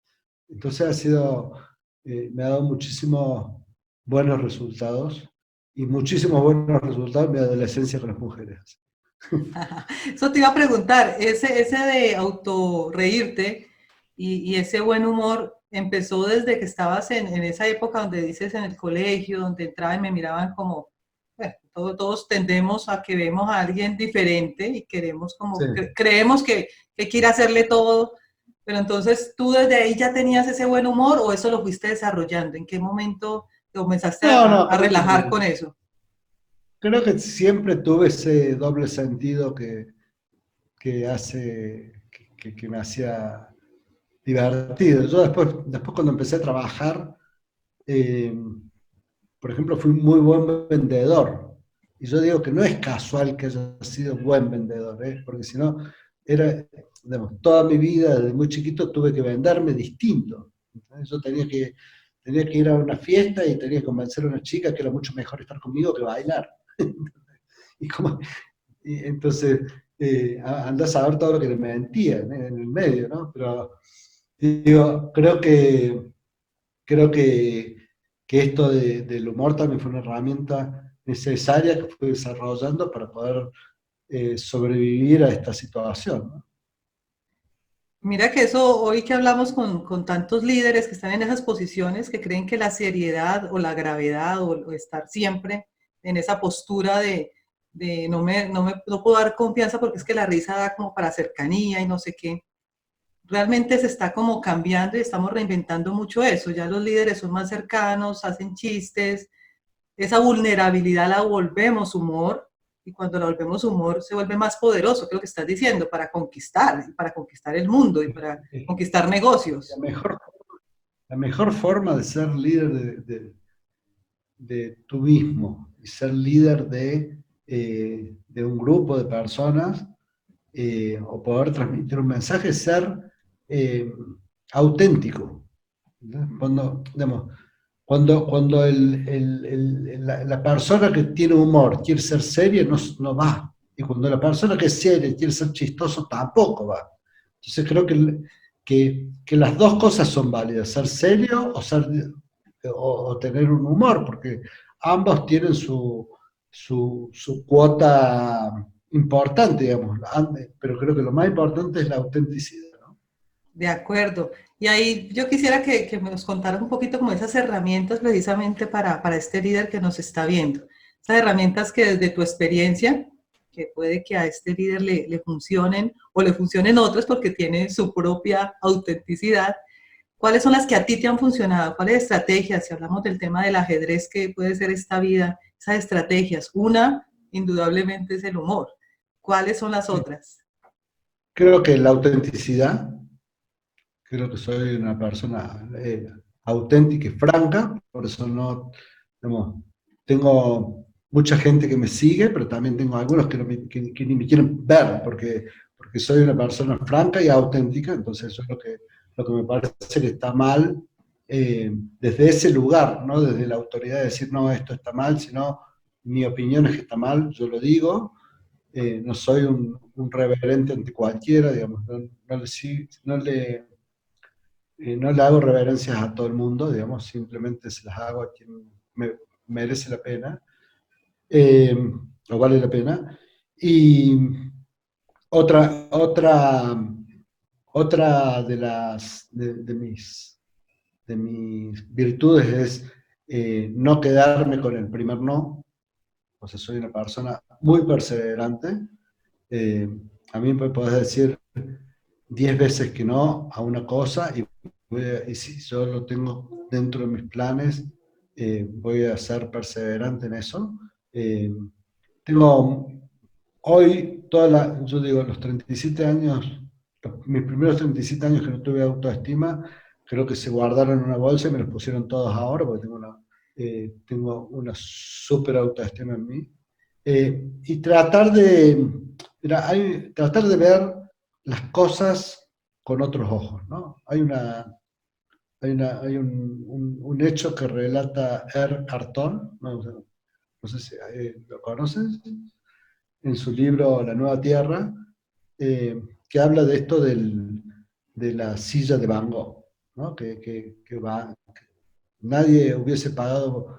Entonces me ha dado muchísimos buenos resultados y muchísimos buenos resultados en mi adolescencia con las mujeres. Eso te iba a preguntar, ese de auto reírte y ese buen humor empezó desde que estabas en esa época donde dices en el colegio, donde entraba y me miraban como, bueno, todos tendemos a que vemos a alguien diferente y queremos como, sí. Creemos que quiere hacerle todo, pero entonces tú desde ahí ya tenías ese buen humor o eso lo fuiste desarrollando, ¿en qué momento te comenzaste a relajar con eso? Creo que siempre tuve ese doble sentido que me hacía divertido. Yo después cuando empecé a trabajar, por ejemplo, fui un muy buen vendedor. Y yo digo que no es casual que haya sido buen vendedor, porque si no, toda mi vida, desde muy chiquito, tuve que venderme distinto. Entonces, yo tenía que ir a una fiesta y tenía que convencer a una chica que era mucho mejor estar conmigo que bailar. y, como, y entonces, anda a saber todo lo que le mentía en el medio, ¿no? Pero digo, creo que esto del humor también fue una herramienta necesaria que fue desarrollando para poder sobrevivir a esta situación, ¿no? Mira que eso, hoy que hablamos con tantos líderes que están en esas posiciones, que creen que la seriedad o la gravedad o estar siempre en esa postura de no puedo dar confianza porque es que la risa da como para cercanía y no sé qué. Realmente se está como cambiando y estamos reinventando mucho eso. Ya los líderes son más cercanos, hacen chistes, esa vulnerabilidad la volvemos humor y cuando la volvemos humor se vuelve más poderoso, que es lo que estás diciendo, para conquistar el mundo y para conquistar negocios. La mejor forma de ser líder de tú mismo y ser líder de un grupo de personas o poder transmitir un mensaje es ser auténtico. ¿No? Cuando la persona que tiene humor quiere ser seria, no va. Y cuando la persona que es seria quiere ser chistoso, tampoco va. Entonces creo que las dos cosas son válidas, ser serio o tener un humor, porque ambos tienen su cuota importante, digamos, pero creo que lo más importante es la autenticidad, ¿no? De acuerdo. Y ahí yo quisiera que nos contaras un poquito como esas herramientas precisamente para este líder que nos está viendo. Esas herramientas que desde tu experiencia, que puede que a este líder le funcionen o le funcionen otras porque tiene su propia autenticidad. ¿Cuáles son las que a ti te han funcionado? ¿Cuáles estrategias? Si hablamos del tema del ajedrez que puede ser esta vida, esas estrategias. Una, indudablemente, es el humor. ¿Cuáles son las otras? Creo que la autenticidad, creo que soy una persona auténtica y franca, por eso no, digamos, tengo mucha gente que me sigue, pero también tengo algunos que ni me quieren ver, porque soy una persona franca y auténtica, entonces eso es lo que me parece que está mal desde ese lugar, ¿no? Desde la autoridad de decir, no, esto está mal, sino mi opinión es que está mal, yo lo digo, no soy un reverente ante cualquiera, digamos, no le hago reverencias a todo el mundo, digamos, simplemente se las hago a quien merece la pena, eh, o vale la pena. Y otra, otra, otra de mis virtudes es no quedarme con el primer no, o sea, soy una persona muy perseverante. Eh, a mí me podés decir 10 veces que no a una cosa y si yo lo tengo dentro de mis planes, voy a ser perseverante en eso. Eh, tengo hoy, yo digo, los 37 años, mis primeros 37 años que no tuve autoestima, creo que se guardaron en una bolsa y me los pusieron todos ahora porque tengo una súper autoestima en mí. Y tratar de ver las cosas con otros ojos, ¿no? Hay un hecho que relata Carton, no sé si lo conoces, en su libro La Nueva Tierra, que habla de esto de la silla de Van Gogh, ¿no? Nadie hubiese pagado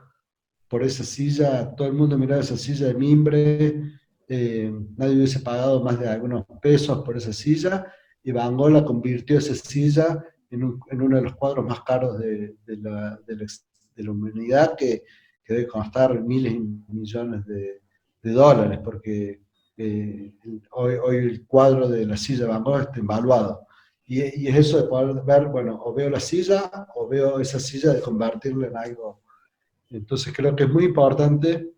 por esa silla, todo el mundo miraba esa silla de mimbre, nadie hubiese pagado más de algunos pesos por esa silla, y Van Gogh la convirtió esa silla en uno de los cuadros más caros de la humanidad, que debe costar miles y millones de dólares, porque hoy el cuadro de la silla de Van Gogh está invaluado. Y es eso de poder ver, bueno, o veo la silla, o veo esa silla de convertirla en algo. Entonces creo que es muy importante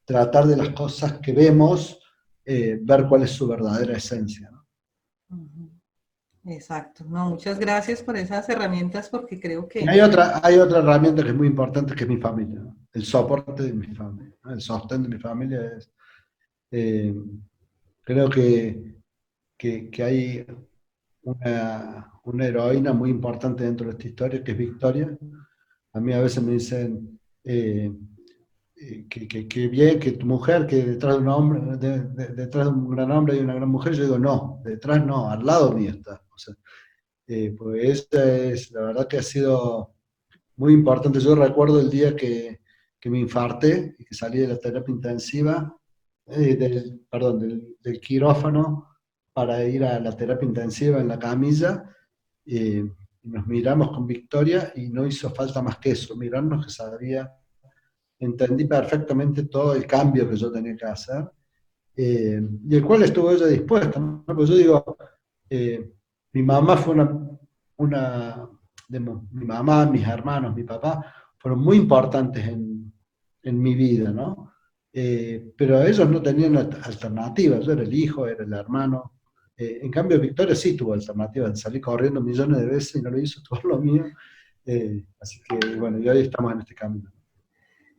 tratar de las cosas que vemos, ver cuál es su verdadera esencia, ¿no? Exacto. No, muchas gracias por esas herramientas porque creo Y que hay otra herramienta que es muy importante, que es mi familia, ¿no? El soporte de mi familia, ¿no? El sostén de mi familia eh, creo que hay una heroína muy importante dentro de esta historia, que es Victoria. A mí a veces me dicen, que bien, que tu mujer, que detrás de un hombre, detrás de un gran hombre hay una gran mujer, yo digo, no, detrás no, al lado mío está. O sea, pues esa es, la verdad que ha sido muy importante. Yo recuerdo el día que me infarté y que salí de la terapia intensiva, perdón, del quirófano para ir a la terapia intensiva en la camilla. Y nos miramos con Victoria y no hizo falta más que eso, mirarnos que sabía, entendí perfectamente todo el cambio que yo tenía que hacer, y el cual estuvo ella dispuesta, ¿no? Porque yo digo, mi mamá fue mi mamá, mis hermanos, mi papá, fueron muy importantes en mi vida, ¿no? Pero ellos no tenían alternativas, yo era el hijo, era el hermano. En cambio, Victoria sí tuvo alternativas, salí corriendo millones de veces y no lo hizo todo lo mío. Así que, bueno, y hoy estamos en este camino.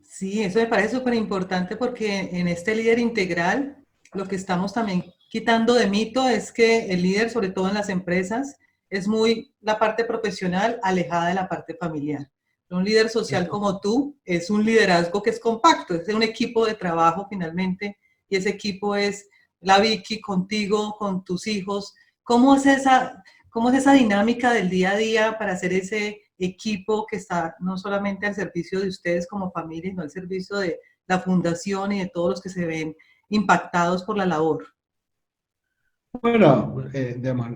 Sí, eso me parece súper importante porque en este líder integral lo que estamos también quitando de mito es que el líder, sobre todo en las empresas, es muy la parte profesional alejada de la parte familiar. Un líder social como tú es un liderazgo que es compacto, es un equipo de trabajo finalmente, y ese equipo es la Vicky contigo, con tus hijos. ¿Cómo es esa dinámica del día a día para hacer ese equipo que está no solamente al servicio de ustedes como familia, sino al servicio de la fundación y de todos los que se ven impactados por la labor? Bueno, digamos,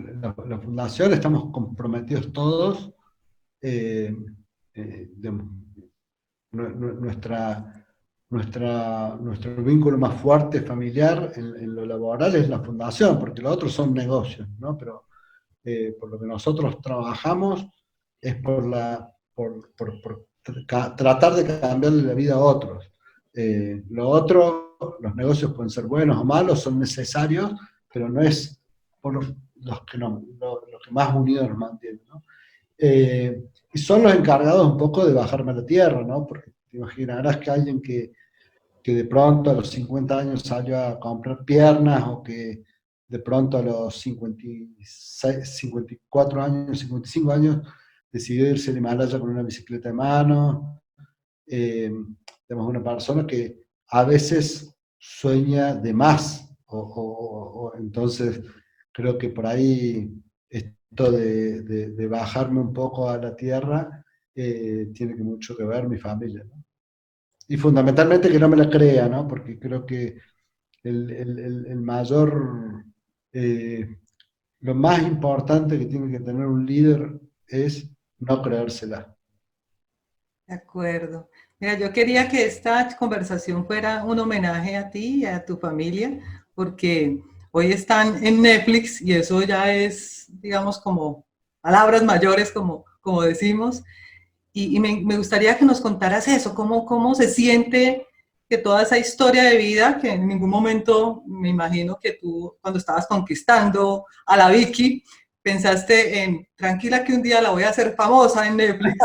la fundación estamos comprometidos todos. Digamos, nuestro vínculo más fuerte familiar en lo laboral es la fundación, porque los otros son negocios, ¿no? Pero por lo que nosotros trabajamos es por tratar de cambiarle la vida a otros. Lo otro, los negocios pueden ser buenos o malos, son necesarios, pero no es por los que más unidos nos mantienen, ¿no? Y son los encargados un poco de bajarme a la tierra, ¿no? Porque te imaginarás que alguien que de pronto a los 50 años salió a comprar piernas, o que de pronto a los 56, 54 años, 55 años, decidió irse al Himalaya con una bicicleta de mano. Tenemos una persona que a veces sueña de más, entonces creo que por ahí esto de bajarme un poco a la tierra tiene mucho que ver mi familia, ¿no? Y fundamentalmente que no me la crea, ¿no? Porque creo que el mayor, lo más importante que tiene que tener un líder es no creérsela. De acuerdo. Mira, yo quería que esta conversación fuera un homenaje a ti y a tu familia, porque hoy están en Netflix y eso ya es, digamos, como palabras mayores, como decimos. Y me gustaría que nos contaras eso, cómo se siente que toda esa historia de vida, que en ningún momento me imagino que tú, cuando estabas conquistando a la Vicky, pensaste en, tranquila que un día la voy a hacer famosa en Netflix,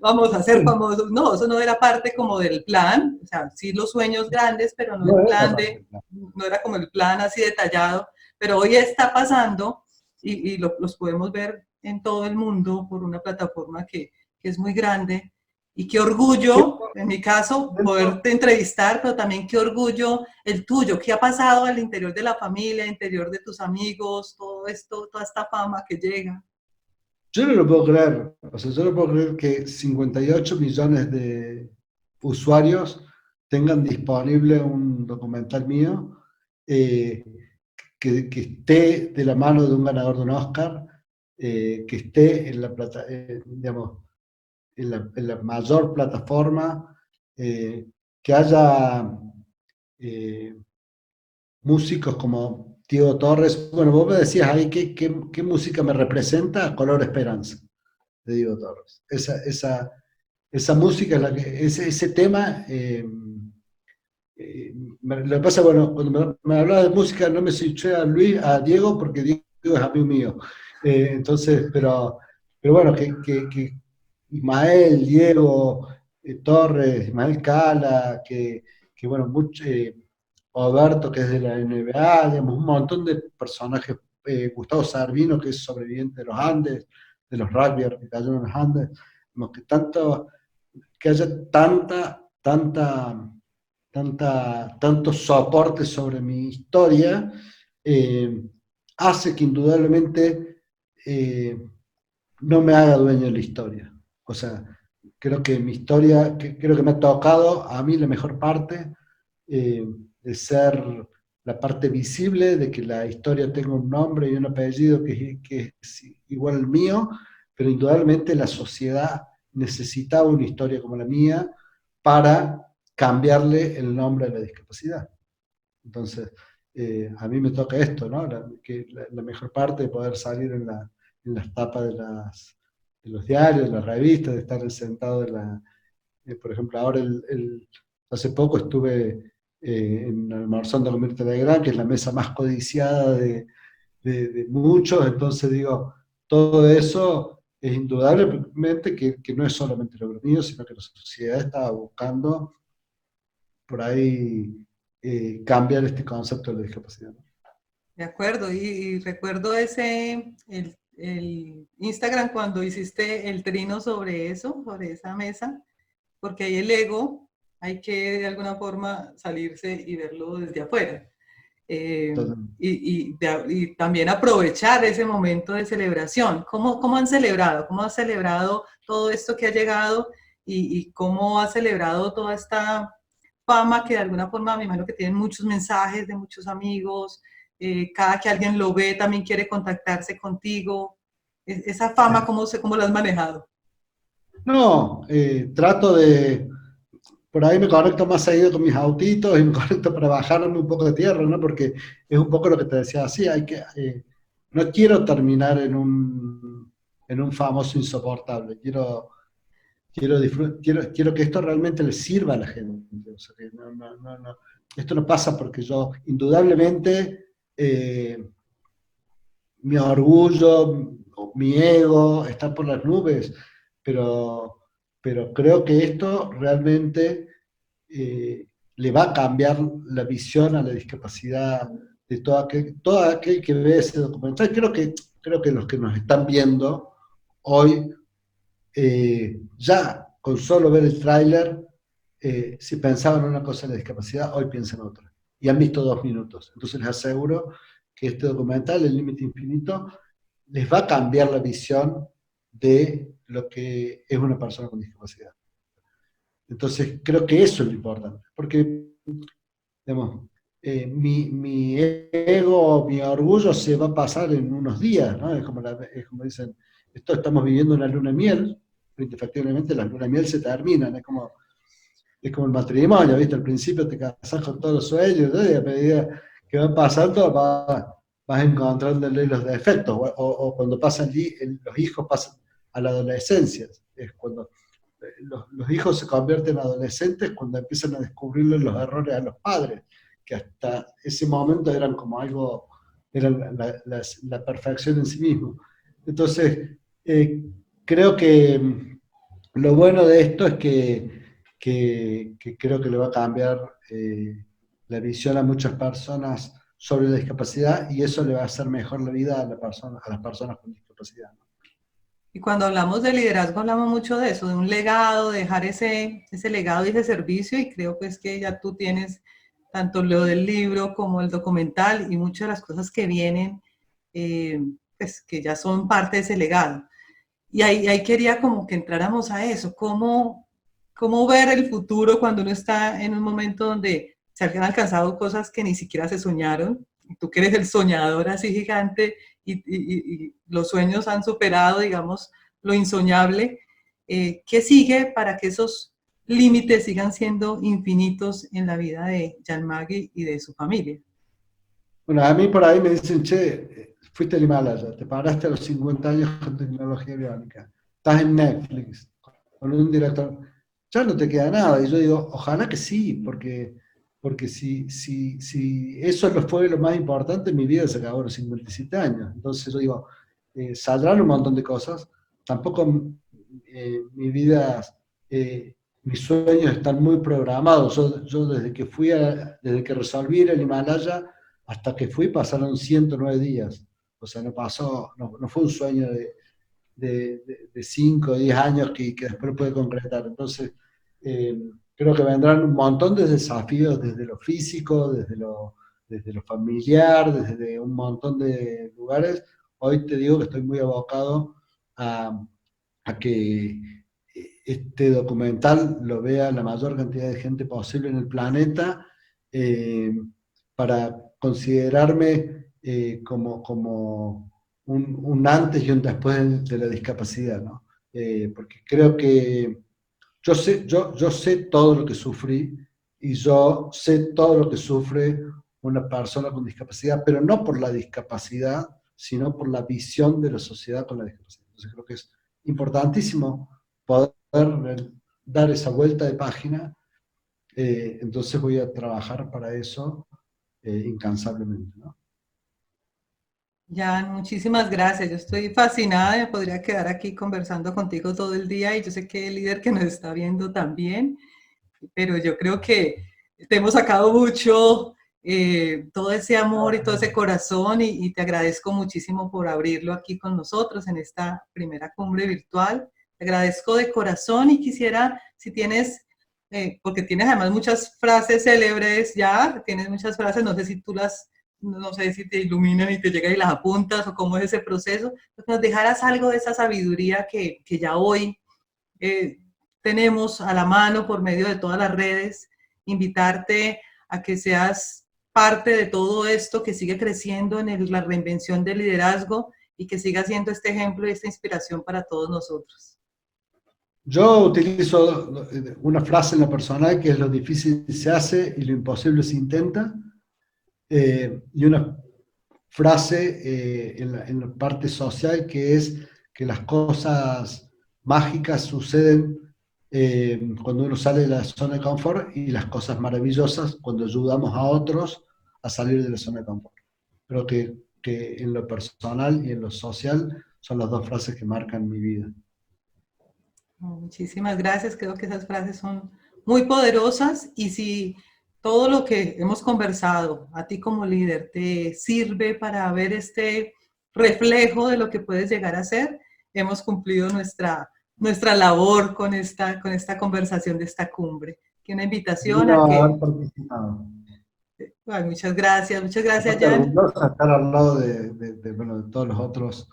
vamos a ser famosos. No, eso no era parte como del plan, o sea, sí los sueños grandes, pero no el plan no era como el plan así detallado, pero hoy está pasando y los podemos ver en todo el mundo por una plataforma que es muy grande. Y qué orgullo, en mi caso, poderte entrevistar, pero también qué orgullo el tuyo. ¿Qué ha pasado al interior de la familia, al interior de tus amigos, todo esto, toda esta fama que llega? Yo no lo puedo creer. O sea, yo no puedo creer que 58 millones de usuarios tengan disponible un documental mío, que esté de la mano de un ganador de un Oscar, que esté en la plata, digamos, en la mayor plataforma, que haya músicos como Diego Torres. Bueno, vos me decías ahí qué música me representa. Color Esperanza, de Diego Torres. Esa música es la que, ese tema, lo que pasa, bueno, cuando me hablaba de música no me switché a Diego, porque Diego es amigo mío. Entonces, pero bueno, que Ismael, Diego Torres, Ismael Cala, que bueno, Roberto, que es de la NBA, digamos, un montón de personajes, Gustavo Sarvino, que es sobreviviente de los Andes, de los rugby que cayeron en los Andes, digamos, que haya tanta tanto soporte sobre mi historia, hace que indudablemente no me haga dueño de la historia. O sea, creo que mi historia, creo que me ha tocado a mí la mejor parte, de ser la parte visible, de que la historia tenga un nombre y un apellido que es igual al mío, pero indudablemente la sociedad necesitaba una historia como la mía para cambiarle el nombre a la discapacidad. Entonces, a mí me toca esto, ¿no? La mejor parte de poder salir en las tapas de los diarios, de las revistas, de estar sentado por ejemplo, ahora hace poco estuve almorzando con Mirta Legrand, que es la mesa más codiciada de muchos, entonces digo, todo eso es indudablemente que no es solamente lo mío, sino que la sociedad está buscando por ahí cambiar este concepto de la discapacidad, ¿no? De acuerdo, y recuerdo el Instagram cuando hiciste el trino sobre eso, sobre esa mesa, porque ahí el ego hay que de alguna forma salirse y verlo desde afuera. Y también aprovechar ese momento de celebración. ¿Cómo han celebrado? ¿Cómo ha celebrado todo esto que ha llegado y cómo ha celebrado toda esta fama que de alguna forma me imagino que tienen muchos mensajes de muchos amigos, cada que alguien lo ve también quiere contactarse contigo? Esa fama, ¿cómo la has manejado? No, trato por ahí me conecto más seguido con mis autitos y me conecto para bajarme un poco de tierra, ¿no? Porque es un poco lo que te decía, así no quiero terminar en un famoso insoportable, quiero que esto realmente le sirva a la gente. O sea, que no. Esto no pasa porque yo, indudablemente, mi orgullo, mi ego está por las nubes, pero creo que esto realmente le va a cambiar la visión a la discapacidad de todo aquel que ve ese documental. Creo que los que nos están viendo hoy, ya con solo ver el tráiler, si pensaban en una cosa en la discapacidad, hoy piensan otra. Y han visto 2 minutos. Entonces les aseguro que este documental, El Límite Infinito, les va a cambiar la visión de lo que es una persona con discapacidad. Entonces creo que eso es lo importante, porque digamos, mi ego, mi orgullo se va a pasar en unos días, ¿no? Es como dicen, estamos viviendo una luna de miel, pero efectivamente las lunas de miel se terminan, es como el matrimonio, ¿viste? Al principio te casas con todos los sueños, ¿no? Y a medida que van pasando vas encontrándole los defectos, o cuando los hijos pasan a la adolescencia, es cuando los hijos se convierten en adolescentes cuando empiezan a descubrirle los errores a los padres, que hasta ese momento eran como algo, eran la perfección en sí mismo. Entonces, creo que lo bueno de esto es que creo que le va a cambiar la visión a muchas personas sobre la discapacidad y eso le va a hacer mejor la vida a las personas con discapacidad. Y cuando hablamos de liderazgo, hablamos mucho de eso, de un legado, de dejar ese legado y ese servicio, y creo pues que ya tú tienes tanto lo del libro como el documental y muchas de las cosas que vienen, pues que ya son parte de ese legado. Y ahí quería como que entráramos a eso, cómo ver el futuro cuando uno está en un momento donde se han alcanzado cosas que ni siquiera se soñaron, y tú que eres el soñador así gigante, y los sueños han superado, digamos, lo insoñable. ¿Qué sigue para que esos límites sigan siendo infinitos en la vida de Jan-Maggie y de su familia? Bueno, a mí por ahí me dicen, che, fuiste al Himalaya, te paraste a los 50 años con tecnología biónica, estás en Netflix, con un director, ya no te queda nada. Y yo digo, ojalá que sí, porque si eso fue lo más importante, mi vida se acabó a los 57 años. Entonces yo digo, saldrán un montón de cosas, tampoco mi vida, mis sueños están muy programados. Yo desde que resolví ir al Himalaya hasta que pasaron 109 días. O sea, no fue un sueño de 5 o 10 años que después pude concretar. Entonces, creo que vendrán un montón de desafíos desde lo físico, desde lo familiar, desde un montón de lugares. Hoy te digo que estoy muy abocado a que este documental lo vea la mayor cantidad de gente posible en el planeta, para considerarme como un antes y un después de la discapacidad, ¿no? Porque creo que yo sé todo lo que sufrí y yo sé todo lo que sufre una persona con discapacidad, pero no por la discapacidad, sino por la visión de la sociedad con la discapacidad. Entonces creo que es importantísimo poder dar esa vuelta de página. Entonces voy a trabajar para eso incansablemente, ¿no? Jan, muchísimas gracias. Yo estoy fascinada, me podría quedar aquí conversando contigo todo el día y yo sé que el líder que nos está viendo también, pero yo creo que te hemos sacado mucho, todo ese amor y todo ese corazón y te agradezco muchísimo por abrirlo aquí con nosotros en esta primera cumbre virtual. Te agradezco de corazón y quisiera, si tienes, porque tienes además muchas frases célebres ya, tienes muchas frases, no sé si tú las, no sé si te iluminan y te llegan y las apuntas o cómo es ese proceso, que nos dejaras algo de esa sabiduría que ya hoy tenemos a la mano por medio de todas las redes, invitarte a que seas parte de todo esto que sigue creciendo en la reinvención del liderazgo y que siga siendo este ejemplo y esta inspiración para todos nosotros. Yo utilizo una frase en la personal que es: lo difícil se hace y lo imposible se intenta. Y una frase en la parte social que es que las cosas mágicas suceden cuando uno sale de la zona de confort, y las cosas maravillosas cuando ayudamos a otros a salir de la zona de confort. Creo que en lo personal y en lo social son las dos frases que marcan mi vida. Muchísimas gracias, creo que esas frases son muy poderosas y si todo lo que hemos conversado a ti como líder te sirve para ver este reflejo de lo que puedes llegar a ser, hemos cumplido nuestra labor con esta conversación de esta cumbre. Que una invitación a que... haber participado. Ay, muchas gracias, Estoy Jan. orgulloso de estar al lado bueno, de todos los otros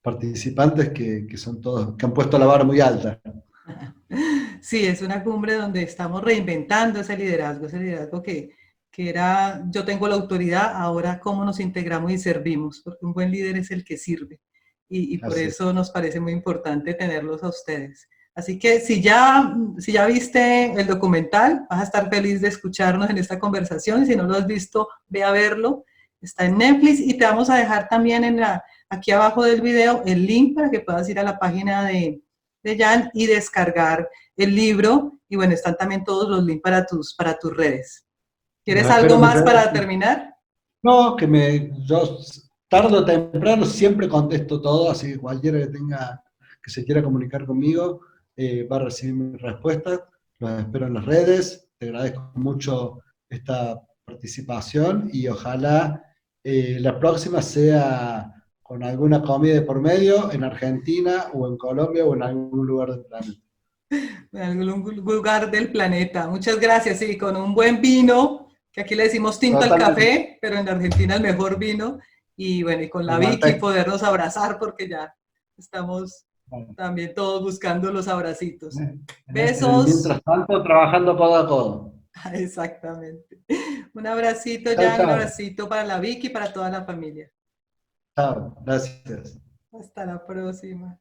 participantes que son todos, que han puesto la vara muy alta. Sí, es una cumbre donde estamos reinventando ese liderazgo que era, yo tengo la autoridad, ahora cómo nos integramos y servimos, porque un buen líder es el que sirve. Y por eso nos parece muy importante tenerlos a ustedes. Así que si ya viste el documental, vas a estar feliz de escucharnos en esta conversación. Si no lo has visto, ve a verlo. Está en Netflix y te vamos a dejar también aquí abajo del video el link para que puedas ir a la página de Jan y descargar el libro. Y bueno, están también todos los links para tus redes. ¿Quieres algo más para terminar? No, yo tarde o temprano siempre contesto todo, así que cualquiera que se quiera comunicar conmigo va a recibir mi respuesta. Los espero en las redes. Te agradezco mucho esta participación y ojalá la próxima sea con alguna comida de por medio en Argentina o en Colombia o en algún lugar del planeta. En algún lugar del planeta. Muchas gracias. Sí, con un buen vino, que aquí le decimos tinto al café, pero en Argentina el mejor vino. Y bueno, y con la Vicky podernos abrazar porque ya estamos también todos buscando los abracitos. Besos. Mientras tanto, trabajando codo a codo. Exactamente. Un abracito, Jan, un abracito para la Vicky y para toda la familia. Chao, gracias. Hasta la próxima.